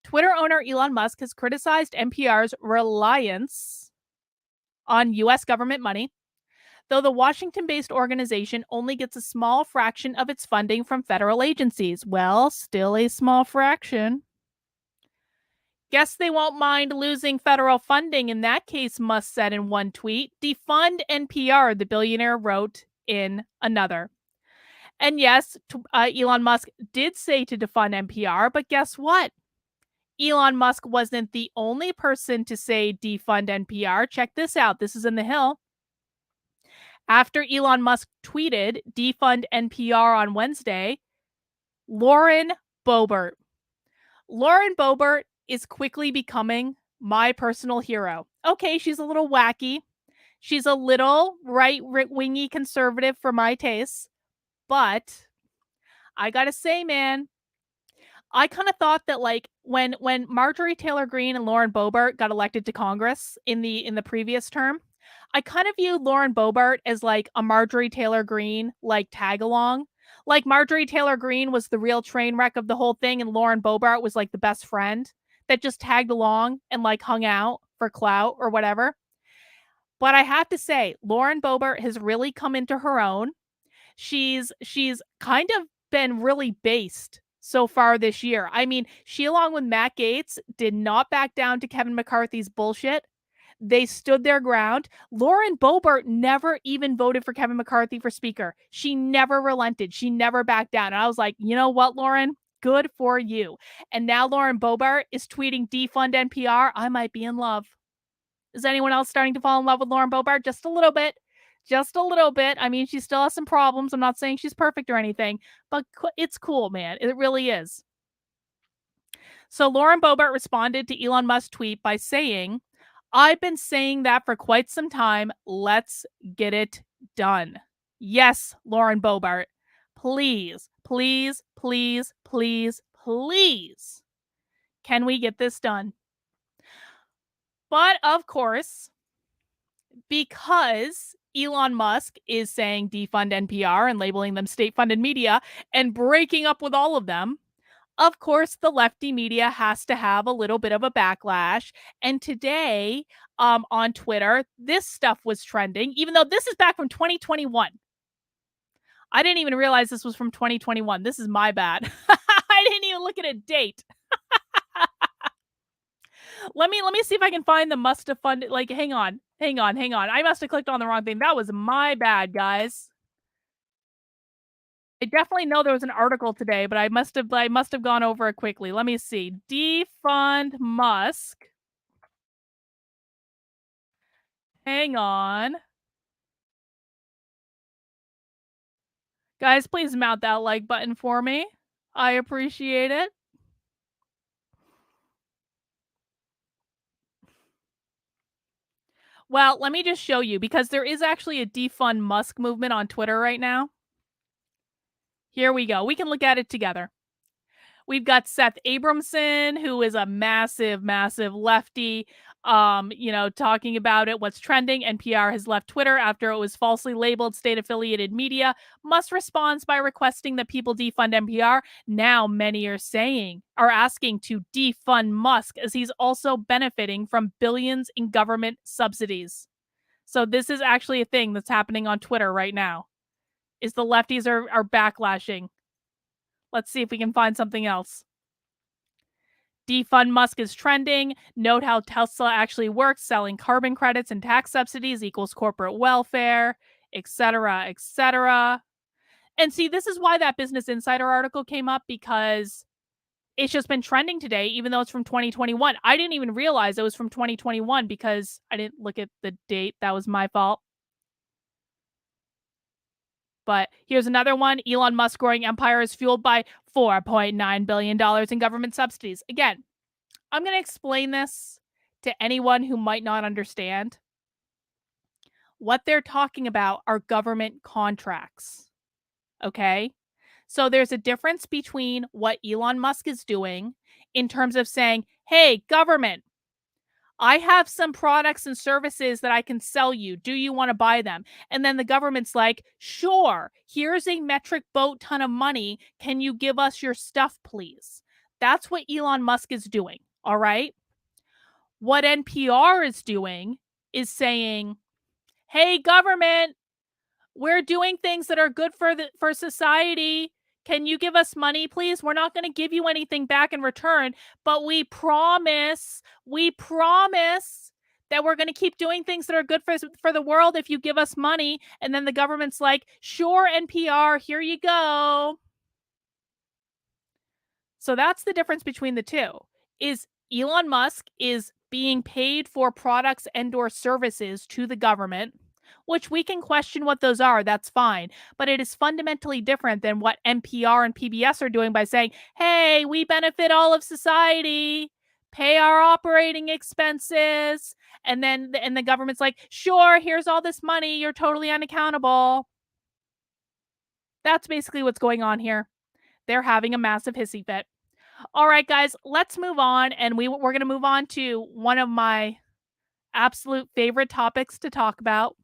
A: Twitter owner Elon Musk has criticized NPR's reliance on U.S. government money, though the Washington-based organization only gets a small fraction of its funding from federal agencies. Well, still a small fraction. Guess they won't mind losing federal funding in that case, Musk said in one tweet. Defund NPR, the billionaire wrote in another. And yes, Elon Musk did say to defund NPR, but guess what? Elon Musk wasn't the only person to say defund NPR. Check this out. This is in The Hill. After Elon Musk tweeted defund NPR on Wednesday, Lauren Boebert is quickly becoming my personal hero. Okay, she's a little wacky. She's a little right-wingy conservative for my tastes. But I gotta say, man, I kind of thought that like when Marjorie Taylor Greene and Lauren Boebert got elected to Congress in the previous term, I kind of viewed Lauren Boebert as like a Marjorie Taylor Greene like tag along. Like Marjorie Taylor Greene was the real train wreck of the whole thing, and Lauren Boebert was like the best friend that just tagged along and like hung out for clout or whatever. But I have to say, Lauren Boebert has really come into her own. She's kind of been really based so far this year. I mean, she, along with Matt Gaetz, did not back down to Kevin McCarthy's bullshit. They stood their ground. Lauren Boebert never even voted for Kevin McCarthy for speaker. She never relented. She never backed down. And I was like, you know what, Lauren? Good for you. And now Lauren Boebert is tweeting defund NPR. I might be in love. Is anyone else starting to fall in love with Lauren Boebert? Just a little bit. Just a little bit. I mean, she still has some problems. I'm not saying she's perfect or anything, but it's cool, man. It really is. So Lauren Boebert responded to Elon Musk's tweet by saying, I've been saying that for quite some time. Let's get it done. Yes, Lauren Boebert. Please, please, please, please, please. Can we get this done? But of course, because Elon Musk is saying defund NPR and labeling them state-funded media and breaking up with all of them, of course, the lefty media has to have a little bit of a backlash. And today on Twitter, this stuff was trending, even though this is back from 2021. I didn't even realize this was from 2021. This is my bad. I didn't even look at a date. Let me see if I can find the must have funded. Like, hang on. I must have clicked on the wrong thing. That was my bad, guys. I definitely know there was an article today, but I must have gone over it quickly. Let me see. Defund Musk. Hang on. Guys, please mount that like button for me. I appreciate it. Well, let me just show you, because there is actually a defund Musk movement on Twitter right now. Here we go. We can look at it together. We've got Seth Abramson, who is a massive, massive lefty, talking about it. What's trending? NPR has left Twitter after it was falsely labeled state-affiliated media. Musk responds by requesting that people defund NPR. Now many are asking to defund Musk, as he's also benefiting from billions in government subsidies. So this is actually a thing that's happening on Twitter right now, is the lefties are backlashing. Let's see if we can find something else. Defund Musk is trending. Note how Tesla actually works, selling carbon credits and tax subsidies equals corporate welfare, etc., etc. And see, this is why that Business Insider article came up, because it's just been trending today, even though it's from 2021. I didn't even realize it was from 2021 because I didn't look at the date. That was my fault. But here's another one. Elon Musk's growing empire is fueled by $4.9 billion in government subsidies. Again, I'm going to explain this to anyone who might not understand. What they're talking about are government contracts. Okay? So there's a difference between what Elon Musk is doing in terms of saying, hey, government, I have some products and services that I can sell you. Do you want to buy them? And then the government's like, sure, here's a metric boat ton of money. Can you give us your stuff, please? That's what Elon Musk is doing. All right. What NPR is doing is saying, hey, government, we're doing things that are good for society. Can you give us money, please? We're not going to give you anything back in return, but we promise that we're going to keep doing things that are good for the world if you give us money. And then the government's like, sure, NPR, here you go. So that's the difference between the two. Is Elon Musk is being paid for products and or services to the government, which we can question what those are, that's fine, but it is fundamentally different than what NPR and PBS are doing by saying, "Hey, we benefit all of society, pay our operating expenses." And then the government's like, "Sure, here's all this money, you're totally unaccountable." That's basically what's going on here. They're having a massive hissy fit. All right, guys, let's move on. And we're going to move on to one of my absolute favorite topics to talk about,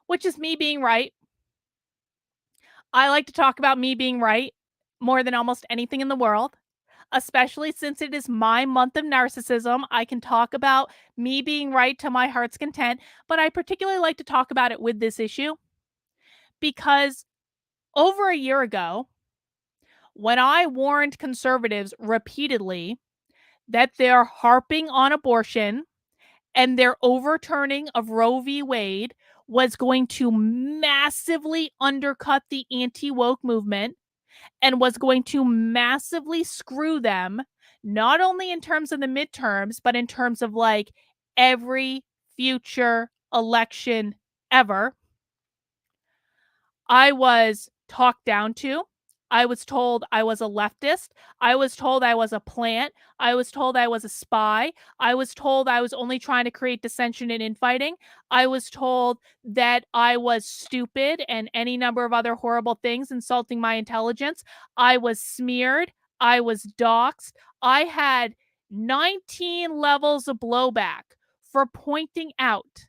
A: which is me being right. I like to talk about me being right more than almost anything in the world, especially since it is my month of narcissism. I can talk about me being right to my heart's content, but I particularly like to talk about it with this issue because over a year ago, when I warned conservatives repeatedly that they're harping on abortion and their overturning of Roe v. Wade was going to massively undercut the anti-woke movement and was going to massively screw them, not only in terms of the midterms, but in terms of like every future election ever. I was talked down to. I was told I was a leftist. I was told I was a plant. I was told I was a spy. I was told I was only trying to create dissension and infighting. I was told that I was stupid and any number of other horrible things, insulting my intelligence. I was smeared. I was doxxed. I had 19 levels of blowback for pointing out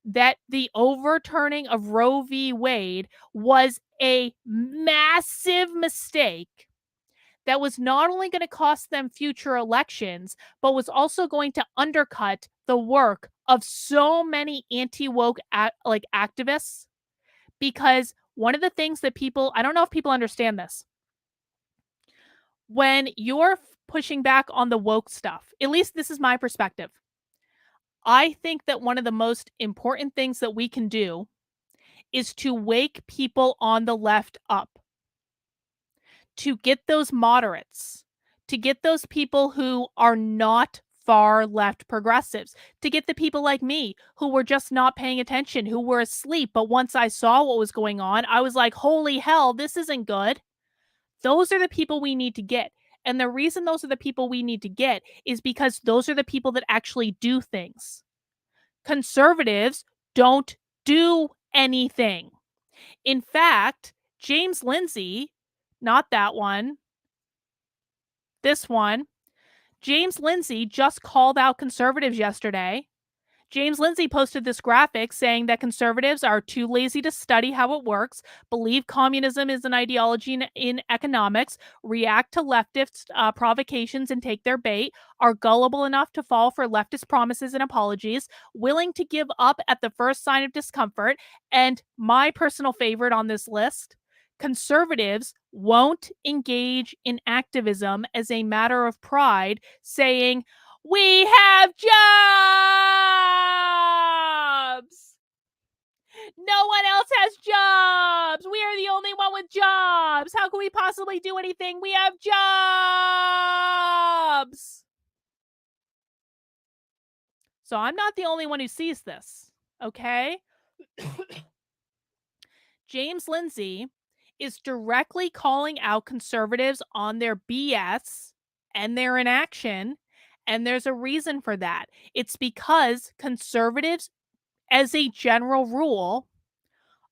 A: that the overturning of Roe v. Wade was a massive mistake that was not only going to cost them future elections, but was also going to undercut the work of so many anti-woke activists. Because one of the things that people, I don't know if people understand this, when you're pushing back on the woke stuff, at least this is my perspective, I think that one of the most important things that we can do is to wake people on the left up, to get those moderates, to get those people who are not far left progressives, to get the people like me who were just not paying attention, who were asleep. But once I saw what was going on, I was like, holy hell, this isn't good. Those are the people we need to get. And the reason those are the people we need to get is because those are the people that actually do things. Conservatives don't do anything. In fact, James Lindsay, not that one, this one, James Lindsay just called out conservatives yesterday. James Lindsay posted this graphic saying that conservatives are too lazy to study how it works, believe communism is an ideology in economics, react to leftist provocations and take their bait, are gullible enough to fall for leftist promises and apologies, willing to give up at the first sign of discomfort, and my personal favorite on this list, conservatives won't engage in activism as a matter of pride, saying, we have jobs. No one else has jobs. We are the only one with jobs. How can we possibly do anything? We have jobs. So I'm not the only one who sees this, okay? James Lindsay is directly calling out conservatives on their BS and their inaction. And there's a reason for that. It's because conservatives, as a general rule,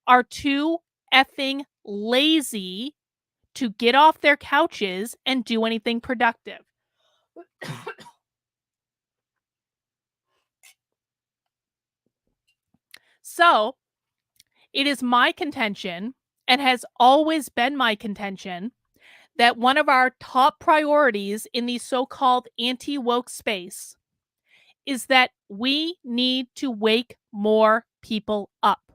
A: are too effing lazy to get off their couches and do anything productive. So, it is my contention, and has always been my contention, that one of our top priorities in the so-called anti-woke space is that we need to wake more people up.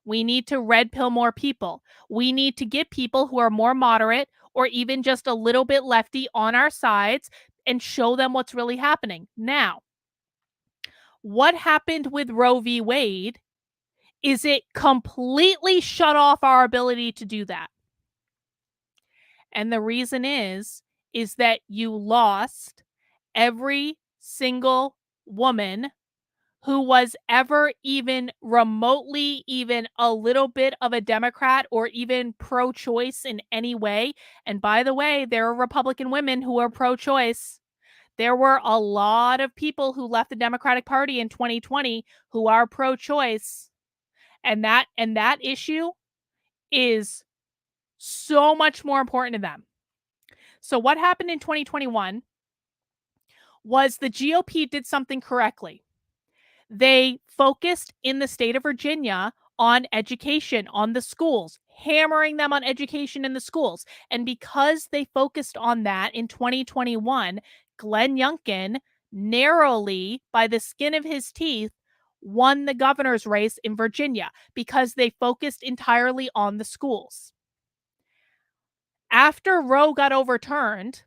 A: We need to red pill more people. We need to get people who are more moderate or even just a little bit lefty on our sides and show them what's really happening. Now, what happened with Roe v. Wade is it completely shut off our ability to do that. And the reason is that you lost every single woman who was ever even remotely, even a little bit of a Democrat or even pro-choice in any way. And by the way, there are Republican women who are pro-choice. There were a lot of people who left the Democratic Party in 2020 who are pro-choice. And that issue is so much more important to them. So what happened in 2021 was the GOP did something correctly. They focused in the state of Virginia on education, on the schools, hammering them on education in the schools. And because they focused on that in 2021, Glenn Youngkin narrowly, by the skin of his teeth, won the governor's race in Virginia because they focused entirely on the schools. After Roe got overturned,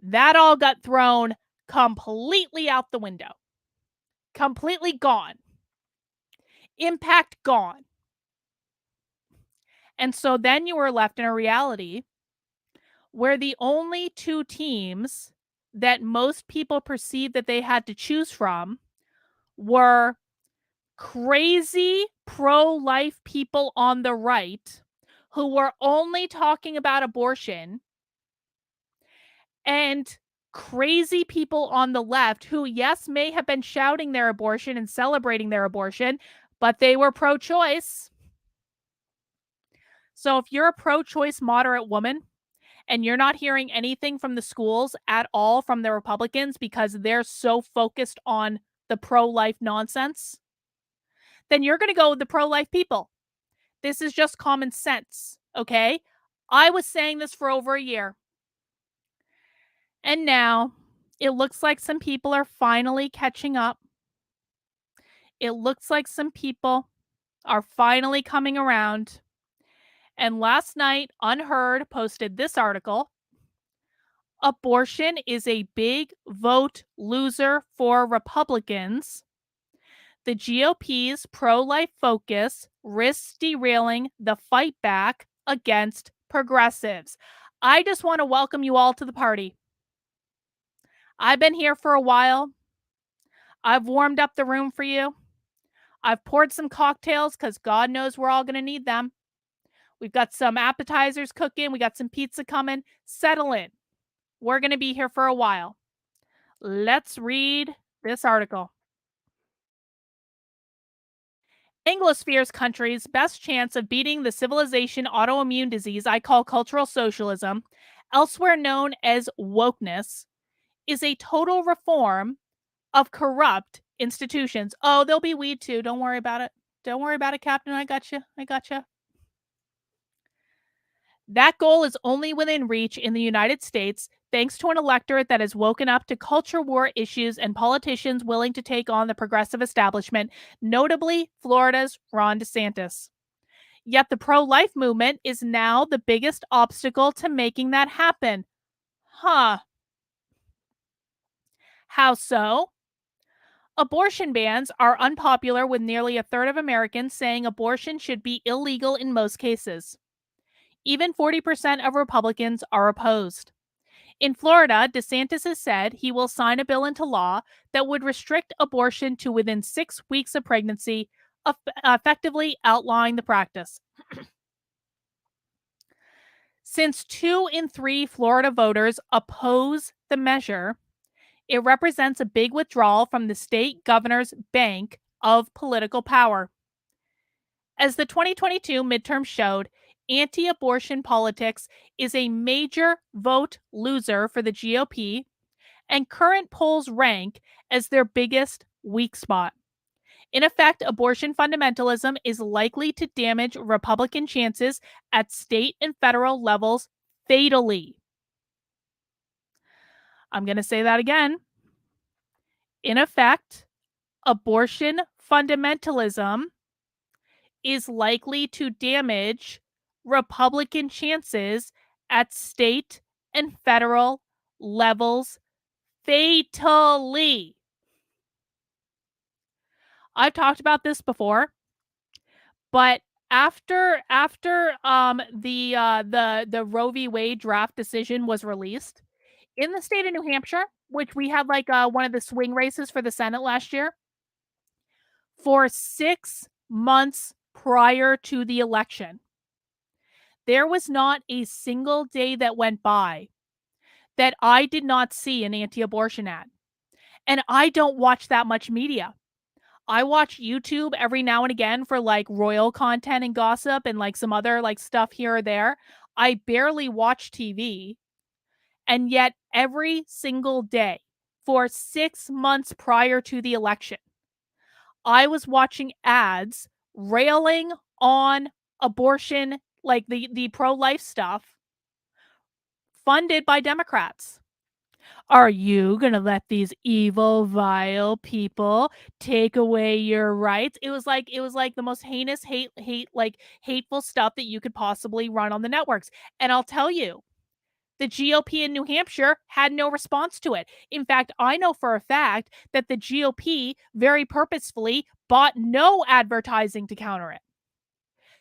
A: that all got thrown completely out the window. Completely gone. Impact gone. And so then you were left in a reality where the only two teams that most people perceived that they had to choose from were crazy pro-life people on the right who were only talking about abortion, and crazy people on the left who, yes, may have been shouting their abortion and celebrating their abortion, but they were pro-choice. So if you're a pro-choice moderate woman and you're not hearing anything from the schools at all from the Republicans because they're so focused on the pro-life nonsense, then you're going to go with the pro-life people. This is just common sense, okay? I was saying this for over a year. And now it looks like some people are finally catching up. It looks like some people are finally coming around. And last night, Unheard posted this article. Abortion is a big vote loser for Republicans. The GOP's pro-life focus risks derailing the fight back against progressives. I just want to welcome you all to the party. I've been here for a while. I've warmed up the room for you. I've poured some cocktails because God knows we're all going to need them. We've got some appetizers cooking. We got some pizza coming. Settle in. We're going to be here for a while. Let's read this article. Anglosphere's country's best chance of beating the civilization autoimmune disease I call cultural socialism, elsewhere known as wokeness, is a total reform of corrupt institutions. Oh, there'll be weed too. Don't worry about it. Don't worry about it, Captain. I got you. I got you. That goal is only within reach in the United States thanks to an electorate that has woken up to culture war issues and politicians willing to take on the progressive establishment, notably Florida's Ron DeSantis. Yet the pro-life movement is now the biggest obstacle to making that happen. Huh. How so? Abortion bans are unpopular with nearly a third of Americans saying abortion should be illegal in most cases. Even 40% of Republicans are opposed. In Florida, DeSantis has said he will sign a bill into law that would restrict abortion to within 6 weeks of pregnancy, effectively outlawing the practice. Since 2 in 3 Florida voters oppose the measure, it represents a big withdrawal from the state governor's bank of political power. As the 2022 midterm showed, anti-abortion politics is a major vote loser for the GOP, and current polls rank as their biggest weak spot. In effect, abortion fundamentalism is likely to damage Republican chances at state and federal levels fatally. I'm going to say that again. In effect, abortion fundamentalism is likely to damage Republican chances at state and federal levels fatally. I've talked about this before, but after the Roe v. Wade draft decision was released in the state of New Hampshire, which we had like one of the swing races for the Senate last year, for 6 months prior to the election, there was not a single day that went by that I did not see an anti-abortion ad. And I don't watch that much media. I watch YouTube every now and again for like royal content and gossip and like some other like stuff here or there. I barely watch TV. And yet every single day for 6 months prior to the election, I was watching ads railing on abortion, like the pro-life stuff, funded by Democrats. Are you going to let these evil, vile people take away your rights? It was like the most heinous hateful stuff that you could possibly run on the networks. And I'll tell you, the GOP in New Hampshire had no response to it. In fact, I know for a fact that the GOP very purposefully bought no advertising to counter it.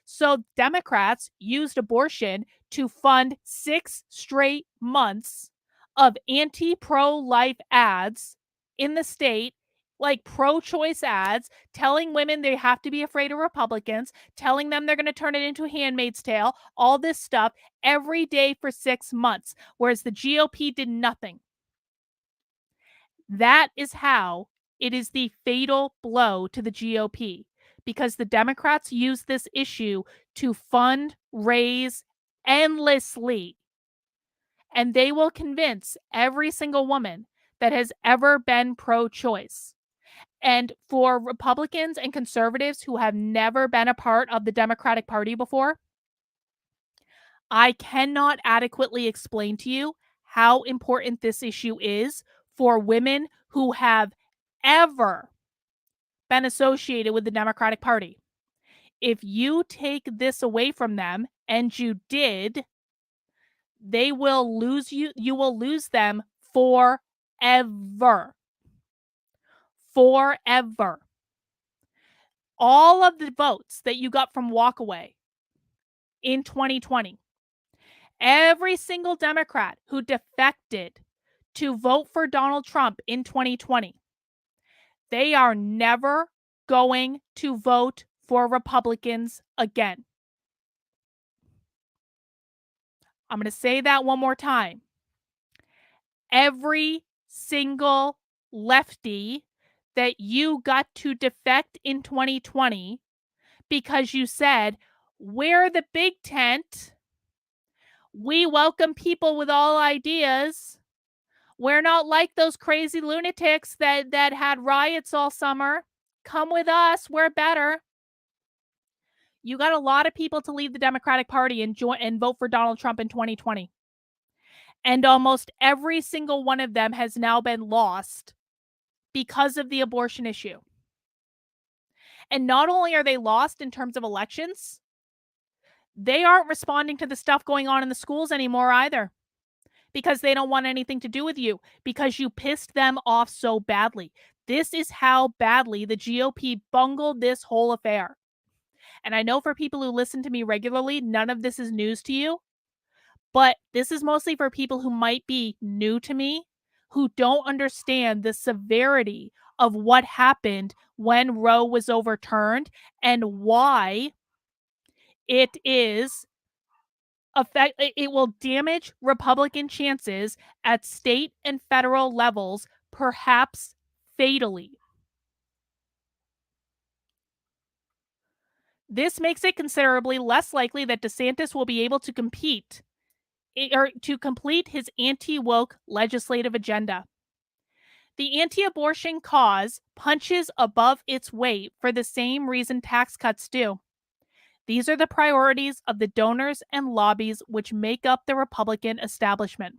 A: So Democrats used abortion to fund 6 straight months of anti-pro-life ads in the state, like pro-choice ads, telling women they have to be afraid of Republicans, telling them they're going to turn it into a Handmaid's Tale, all this stuff every day for 6 months, whereas the GOP did nothing. That is how it is the fatal blow to the GOP, because the Democrats use this issue to fundraise endlessly. And they will convince every single woman that has ever been pro-choice. And for Republicans and conservatives who have never been a part of the Democratic Party before, I cannot adequately explain to you how important this issue is for women who have ever been associated with the Democratic Party. If you take this away from them, and you did, they will lose you. You will lose them forever. Forever. All of the votes that you got from walkaway in 2020, every single Democrat who defected to vote for Donald Trump in 2020, they are never going to vote for Republicans again. I'm going to say that one more time. Every single lefty that you got to defect in 2020 because you said, we're the big tent, we welcome people with all ideas, we're not like those crazy lunatics that had riots all summer, come with us, we're better. You got a lot of people to leave the Democratic Party and vote for Donald Trump in 2020. And almost every single one of them has now been lost because of the abortion issue. And not only are they lost in terms of elections, they aren't responding to the stuff going on in the schools anymore either, because they don't want anything to do with you, because you pissed them off so badly. This is how badly the GOP bungled this whole affair. And I know for people who listen to me regularly, none of this is news to you, but this is mostly for people who might be new to me, who don't understand the severity of what happened when Roe was overturned and why it will damage Republican chances at state and federal levels, perhaps fatally. This makes it considerably less likely that DeSantis will be able to complete his anti-woke legislative agenda. The anti-abortion cause punches above its weight for the same reason tax cuts do. These are the priorities of the donors and lobbies which make up the Republican establishment.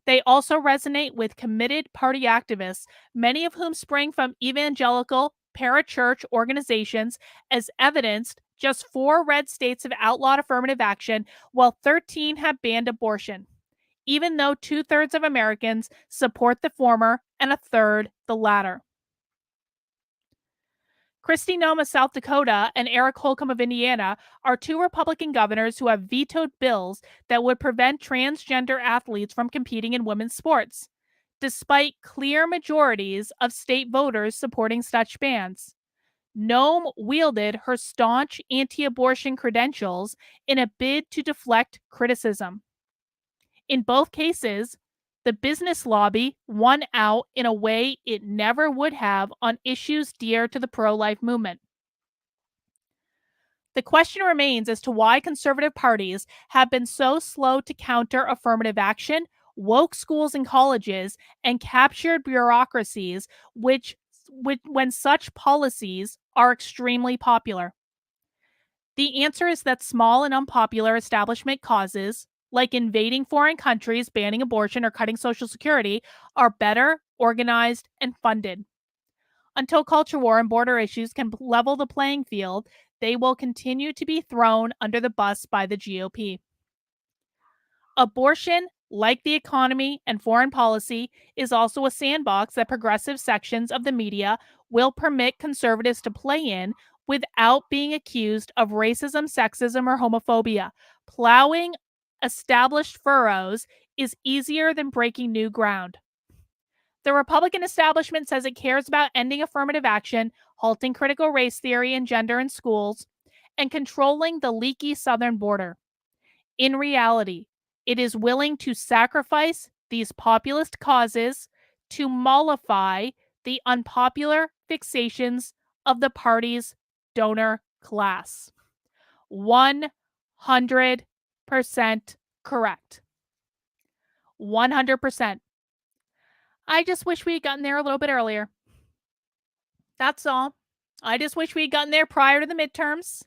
A: They also resonate with committed party activists, many of whom spring from evangelical parachurch organizations, as evidenced just 4 red states have outlawed affirmative action, while 13 have banned abortion, even though 2/3 of Americans support the former and 1/3 the latter. Kristi Noem of South Dakota and Eric Holcomb of Indiana are 2 Republican governors who have vetoed bills that would prevent transgender athletes from competing in women's sports, despite clear majorities of state voters supporting such bans. Noem wielded her staunch anti-abortion credentials in a bid to deflect criticism. In both cases, the business lobby won out in a way it never would have on issues dear to the pro-life movement. The question remains as to why conservative parties have been so slow to counter affirmative action, woke schools and colleges, and captured bureaucracies when such policies are extremely popular. The answer is that small and unpopular establishment causes, like invading foreign countries, banning abortion, or cutting Social Security, are better organized and funded. Until culture war and border issues can level the playing field, they will continue to be thrown under the bus by the GOP. Abortion, like the economy and foreign policy, is also a sandbox that progressive sections of the media will permit conservatives to play in without being accused of racism, sexism, or homophobia. Plowing established furrows is easier than breaking new ground. The Republican establishment says it cares about ending affirmative action, halting critical race theory and gender in schools, and controlling the leaky southern border. In reality, it is willing to sacrifice these populist causes to mollify the unpopular fixations of the party's donor class. 100% correct. 100%. I just wish we had gotten there a little bit earlier. That's all. I just wish we had gotten there prior to the midterms.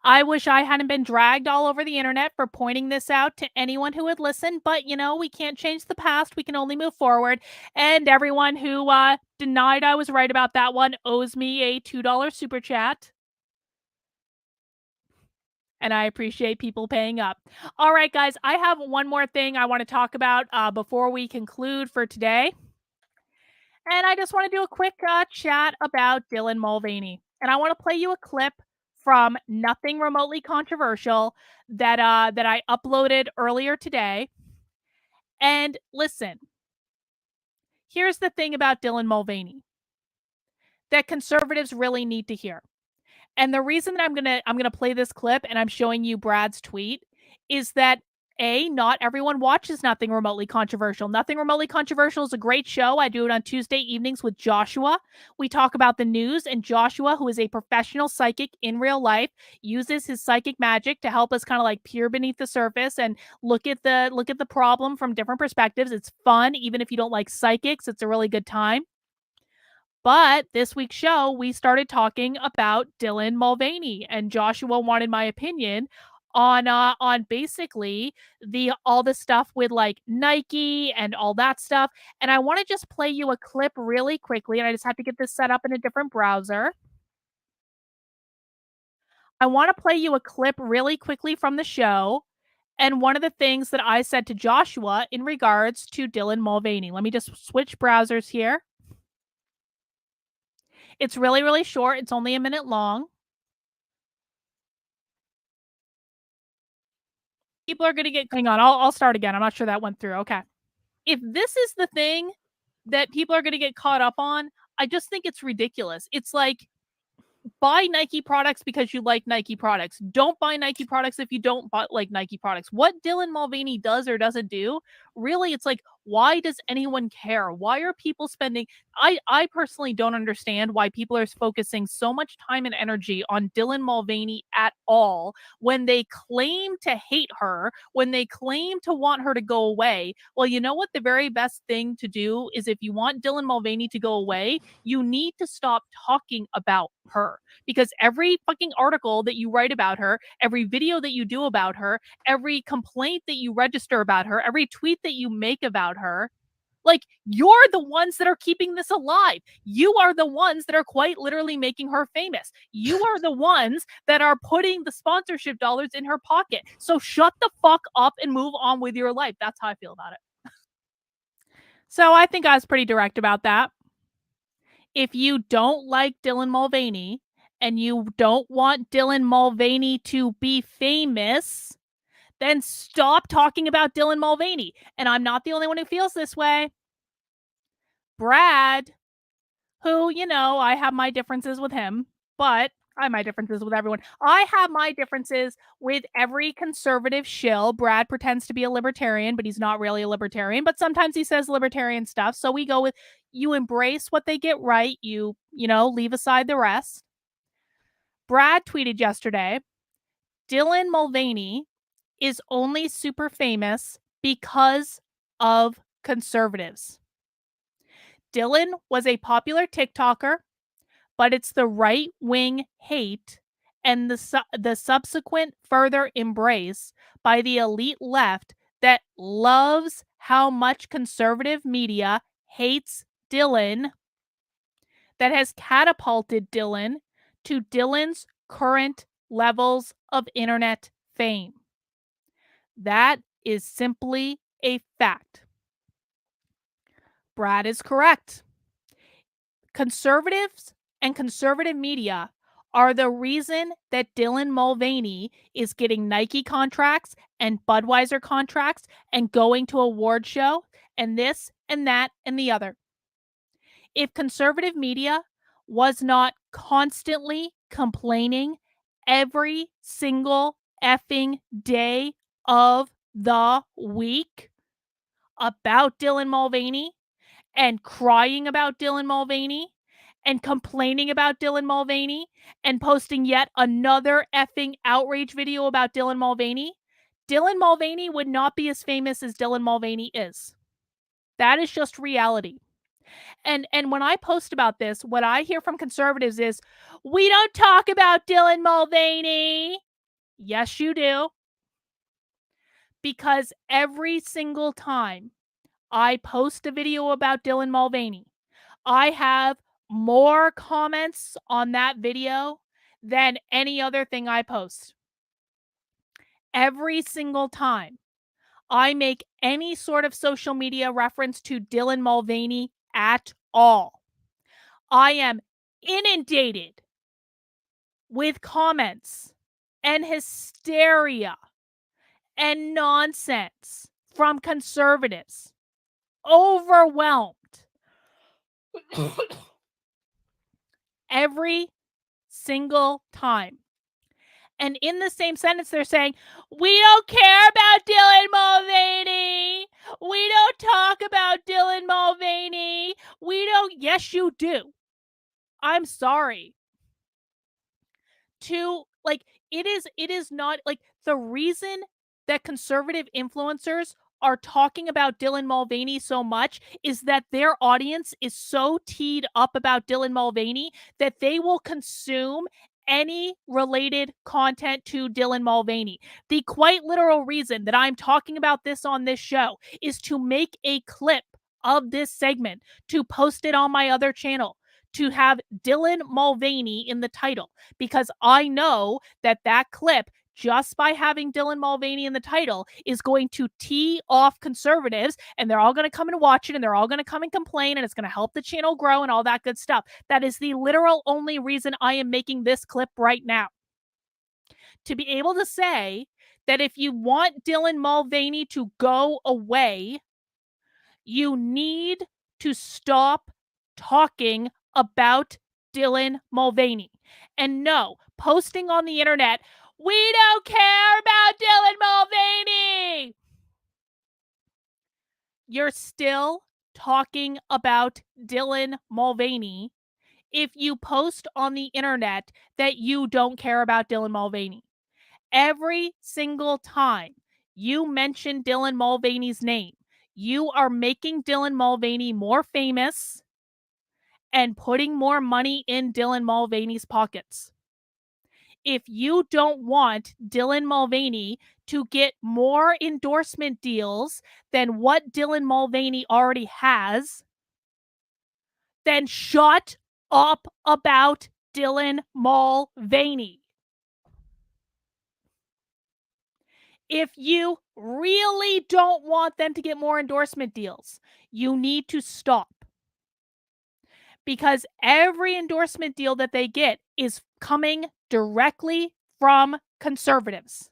A: I wish I hadn't been dragged all over the internet for pointing this out to anyone who would listen, but we can't change the past. We can only move forward. And everyone who denied I was right about that one owes me a $2 super chat. And I appreciate people paying up. All right, guys, I have one more thing I want to talk about before we conclude for today. And I just want to do a quick chat about Dylan Mulvaney. And I want to play you a clip from Nothing Remotely Controversial that I uploaded earlier today. And listen, here's the thing about Dylan Mulvaney that conservatives really need to hear. And the reason that I'm gonna play this clip and I'm showing you Brad's tweet is that not everyone watches Nothing Remotely Controversial. Nothing Remotely Controversial is a great show. I do it on Tuesday evenings with Joshua. We talk about the news, and Joshua, who is a professional psychic in real life, uses his psychic magic to help us kind of like peer beneath the surface and look at the problem from different perspectives. It's fun, even if you don't like psychics. It's a really good time. But this week's show, we started talking about Dylan Mulvaney, and Joshua wanted my opinion on basically all the stuff with like Nike and all that stuff. And I want to just play you a clip really quickly, and I just have to get this set up in a different browser. I want to play you a clip really quickly from the show. And one of the things that I said to Joshua in regards to Dylan Mulvaney. Let me just switch browsers here. It's really, really short. It's only a minute long. People are going to get, hang on, I'll start again. I'm not sure that went through. Okay. If this is the thing that people are going to get caught up on, I just think it's ridiculous. It's like, buy Nike products because you like Nike products. Don't buy Nike products if you don't like Nike products. What Dylan Mulvaney does or doesn't do, really, it's like, Why does anyone care? Why are people spending I personally don't understand why people are focusing so much time and energy on Dylan Mulvaney at all when they claim to hate her, when they claim to want her to go away. Well, you know what? The very best thing to do is if you want Dylan Mulvaney to go away, you need to stop talking about her, because every fucking article that you write about her, every video that you do about her, every complaint that you register about her, every tweet that you make about her, like, you're the ones that are keeping this alive. You are the ones that are quite literally making her famous. You are the ones that are putting the sponsorship dollars in her pocket. So shut the fuck up and move on with your life. That's how I feel about it. So I think I was pretty direct about that. If you don't like Dylan Mulvaney and you don't want Dylan Mulvaney to be famous, then stop talking about Dylan Mulvaney. And I'm not the only one who feels this way. Brad, who, I have my differences with him, but I have my differences with everyone. I have my differences with every conservative shill. Brad pretends to be a libertarian, but he's not really a libertarian. But sometimes he says libertarian stuff. So we go with, you embrace what they get right. You leave aside the rest. Brad tweeted yesterday, Dylan Mulvaney is only super famous because of conservatives. Dylan was a popular TikToker, but it's the right-wing hate and the subsequent further embrace by the elite left that loves how much conservative media hates Dylan that has catapulted Dylan to Dylan's current levels of internet fame. That is simply a fact. Brad is correct. Conservatives and conservative media are the reason that Dylan Mulvaney is getting Nike contracts and Budweiser contracts and going to award show and this and that and the other. If conservative media was not constantly complaining every single effing day of the week about Dylan Mulvaney and crying about Dylan Mulvaney and complaining about Dylan Mulvaney and posting yet another effing outrage video about Dylan Mulvaney, Dylan Mulvaney would not be as famous as Dylan Mulvaney is. That is just reality. And when I post about this, what I hear from conservatives is, we don't talk about Dylan Mulvaney. Yes, you do. Because every single time I post a video about Dylan Mulvaney, I have more comments on that video than any other thing I post. Every single time I make any sort of social media reference to Dylan Mulvaney at all, I am inundated with comments and hysteria and nonsense from conservatives. Overwhelmed. Every single time. And in the same sentence, they're saying, we don't care about Dylan Mulvaney. We don't talk about Dylan Mulvaney. We don't. Yes, you do. I'm sorry. It is not like the reason that conservative influencers are talking about Dylan Mulvaney so much is that their audience is so teed up about Dylan Mulvaney that they will consume any related content to Dylan Mulvaney. The quite literal reason that I'm talking about this on this show is to make a clip of this segment, to post it on my other channel, to have Dylan Mulvaney in the title, because I know that clip, just by having Dylan Mulvaney in the title, is going to tee off conservatives, and they're all going to come and watch it, and they're all going to come and complain, and it's going to help the channel grow and all that good stuff. That is the literal only reason I am making this clip right now. To be able to say that if you want Dylan Mulvaney to go away, you need to stop talking about Dylan Mulvaney. And no, posting on the internet, we don't care about Dylan Mulvaney. you're still talking about Dylan Mulvaney if you post on the internet that you don't care about Dylan Mulvaney. Every single time you mention Dylan Mulvaney's name, you are making Dylan Mulvaney more famous and putting more money in Dylan Mulvaney's pockets. If you don't want Dylan Mulvaney to get more endorsement deals than what Dylan Mulvaney already has, then shut up about Dylan Mulvaney. If you really don't want them to get more endorsement deals, you need to stop. Because every endorsement deal that they get is coming directly from conservatives.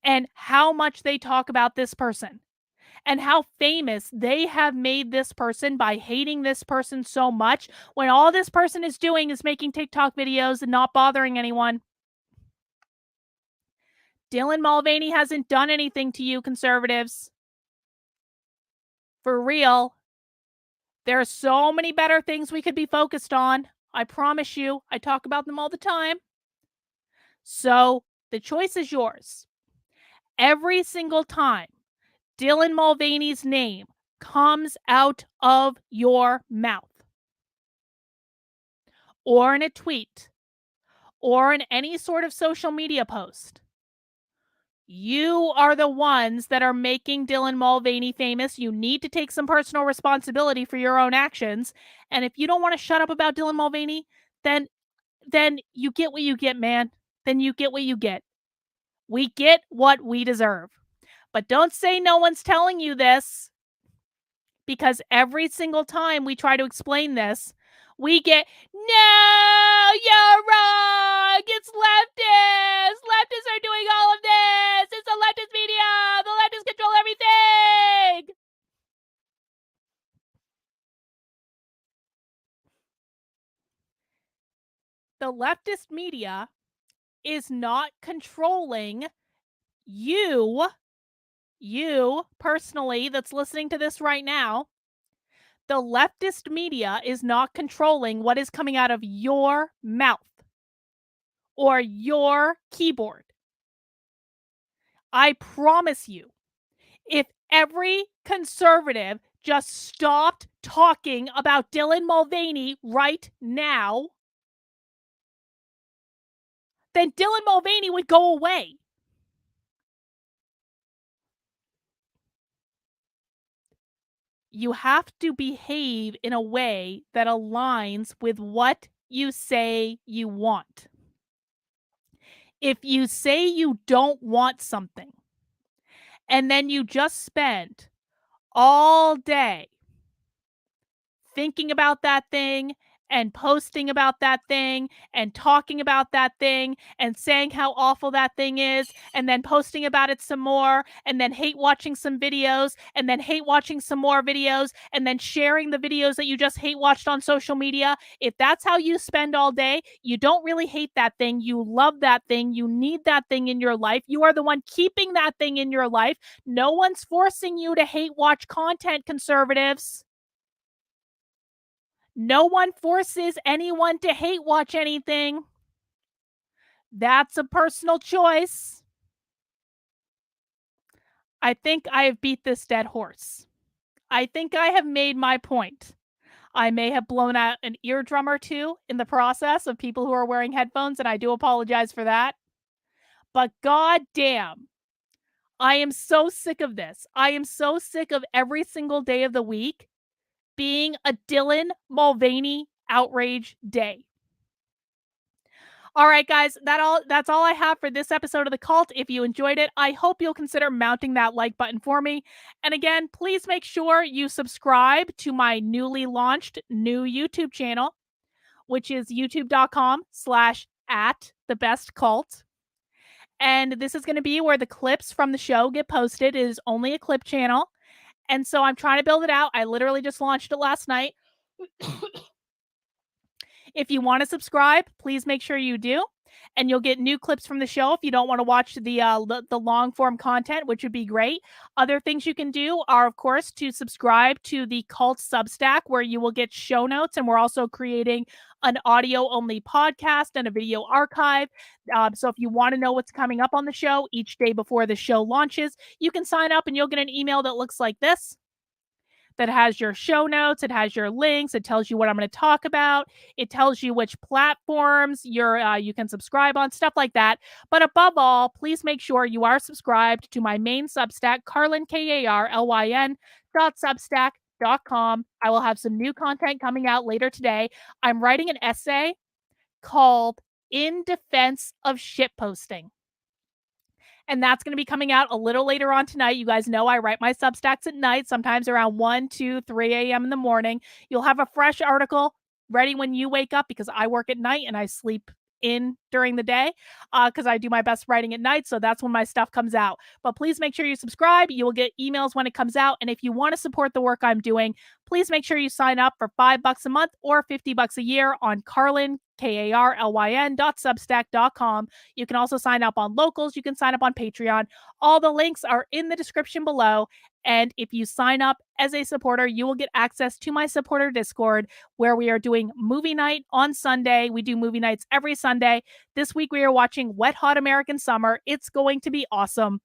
A: And how much they talk about this person and how famous they have made this person by hating this person so much when all this person is doing is making TikTok videos and not bothering anyone. Dylan Mulvaney hasn't done anything to you, conservatives. For real. There are so many better things we could be focused on. I promise you. I talk about them all the time. So the choice is yours. Every single time Dylan Mulvaney's name comes out of your mouth, or in a tweet, or in any sort of social media post, you are the ones that are making Dylan Mulvaney famous. You need to take some personal responsibility for your own actions. And if you don't want to shut up about Dylan Mulvaney, then you get what you get, man. Then you get what you get. We get what we deserve. But don't say no one's telling you this, because every single time we try to explain this, we get, no, you're wrong. It's leftists. Leftists are doing all of this. It's the leftist media. The leftists control everything. The leftist media is not controlling you personally that's listening to this right now. The leftist media is not controlling what is coming out of your mouth or your keyboard. I promise you, if every conservative just stopped talking about Dylan Mulvaney right now, then Dylan Mulvaney would go away. You have to behave in a way that aligns with what you say you want. If you say you don't want something, and then you just spend all day thinking about that thing and posting about that thing and talking about that thing and saying how awful that thing is and then posting about it some more and then hate watching some videos and then hate watching some more videos and then sharing the videos that you just hate watched on social media, if that's how you spend all day, you don't really hate that thing. You love that thing. You need that thing in your life. You are the one keeping that thing in your life. No one's forcing you to hate watch content, conservatives. No one forces anyone to hate watch anything. That's a personal choice. I think I have beat this dead horse. I think I have made my point. I may have blown out an eardrum or two in the process of people who are wearing headphones, and I do apologize for that. But goddamn, I am so sick of this. I am so sick of every single day of the week being a Dylan Mulvaney outrage day. All right, guys, that's all I have for this episode of The Cult. If you enjoyed it, I hope you'll consider mounting that like button for me. And again, please make sure you subscribe to my newly launched new YouTube channel, which is youtube.com/@thebestcult. And this is going to be where the clips from the show get posted. It is only a clip channel. And so I'm trying to build it out. I literally just launched it last night. If you want to subscribe, please make sure you do. and you'll get new clips from the show if you don't want to watch the long form content, which would be great. Other things you can do are, of course, to subscribe to the Cult Substack, where you will get show notes, and we're also creating an audio only podcast and a video archive. So if you want to know what's coming up on the show each day before the show launches, you can sign up and you'll get an email that looks like this, that has your show notes, it has your links, it tells you what I'm going to talk about, it tells you which platforms you can subscribe on, stuff like that. But above all, please make sure you are subscribed to my main Substack, Karlyn, Karlyn .substack.com. I will have some new content coming out later today. I'm writing an essay called In Defense of Shitposting. And that's going to be coming out a little later on tonight. You guys know I write my Substacks at night, sometimes around 1, 2, 3 a.m. in the morning. You'll have a fresh article ready when you wake up, because I work at night and I sleep in during the day, because I do my best writing at night. So that's when my stuff comes out. But please make sure you subscribe. You will get emails when it comes out. And if you want to support the work I'm doing, please make sure you sign up for $5 a month or $50 a year on Karlyn, Karlyn.substack.com. You can also sign up on Locals. You can sign up on Patreon. All the links are in the description below. And if you sign up as a supporter, you will get access to my supporter Discord, where we are doing movie night on Sunday. We do movie nights every Sunday. This week we are watching Wet Hot American Summer. It's going to be awesome.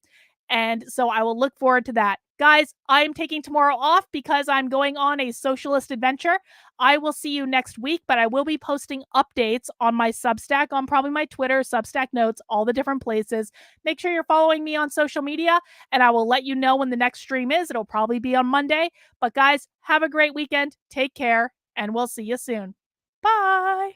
A: And so I will look forward to that. Guys, I'm taking tomorrow off because I'm going on a socialist adventure. I will see you next week, but I will be posting updates on my Substack, on probably my Twitter, Substack notes, all the different places. Make sure you're following me on social media, and I will let you know when the next stream is. It'll probably be on Monday. But guys, have a great weekend. Take care, and we'll see you soon. Bye.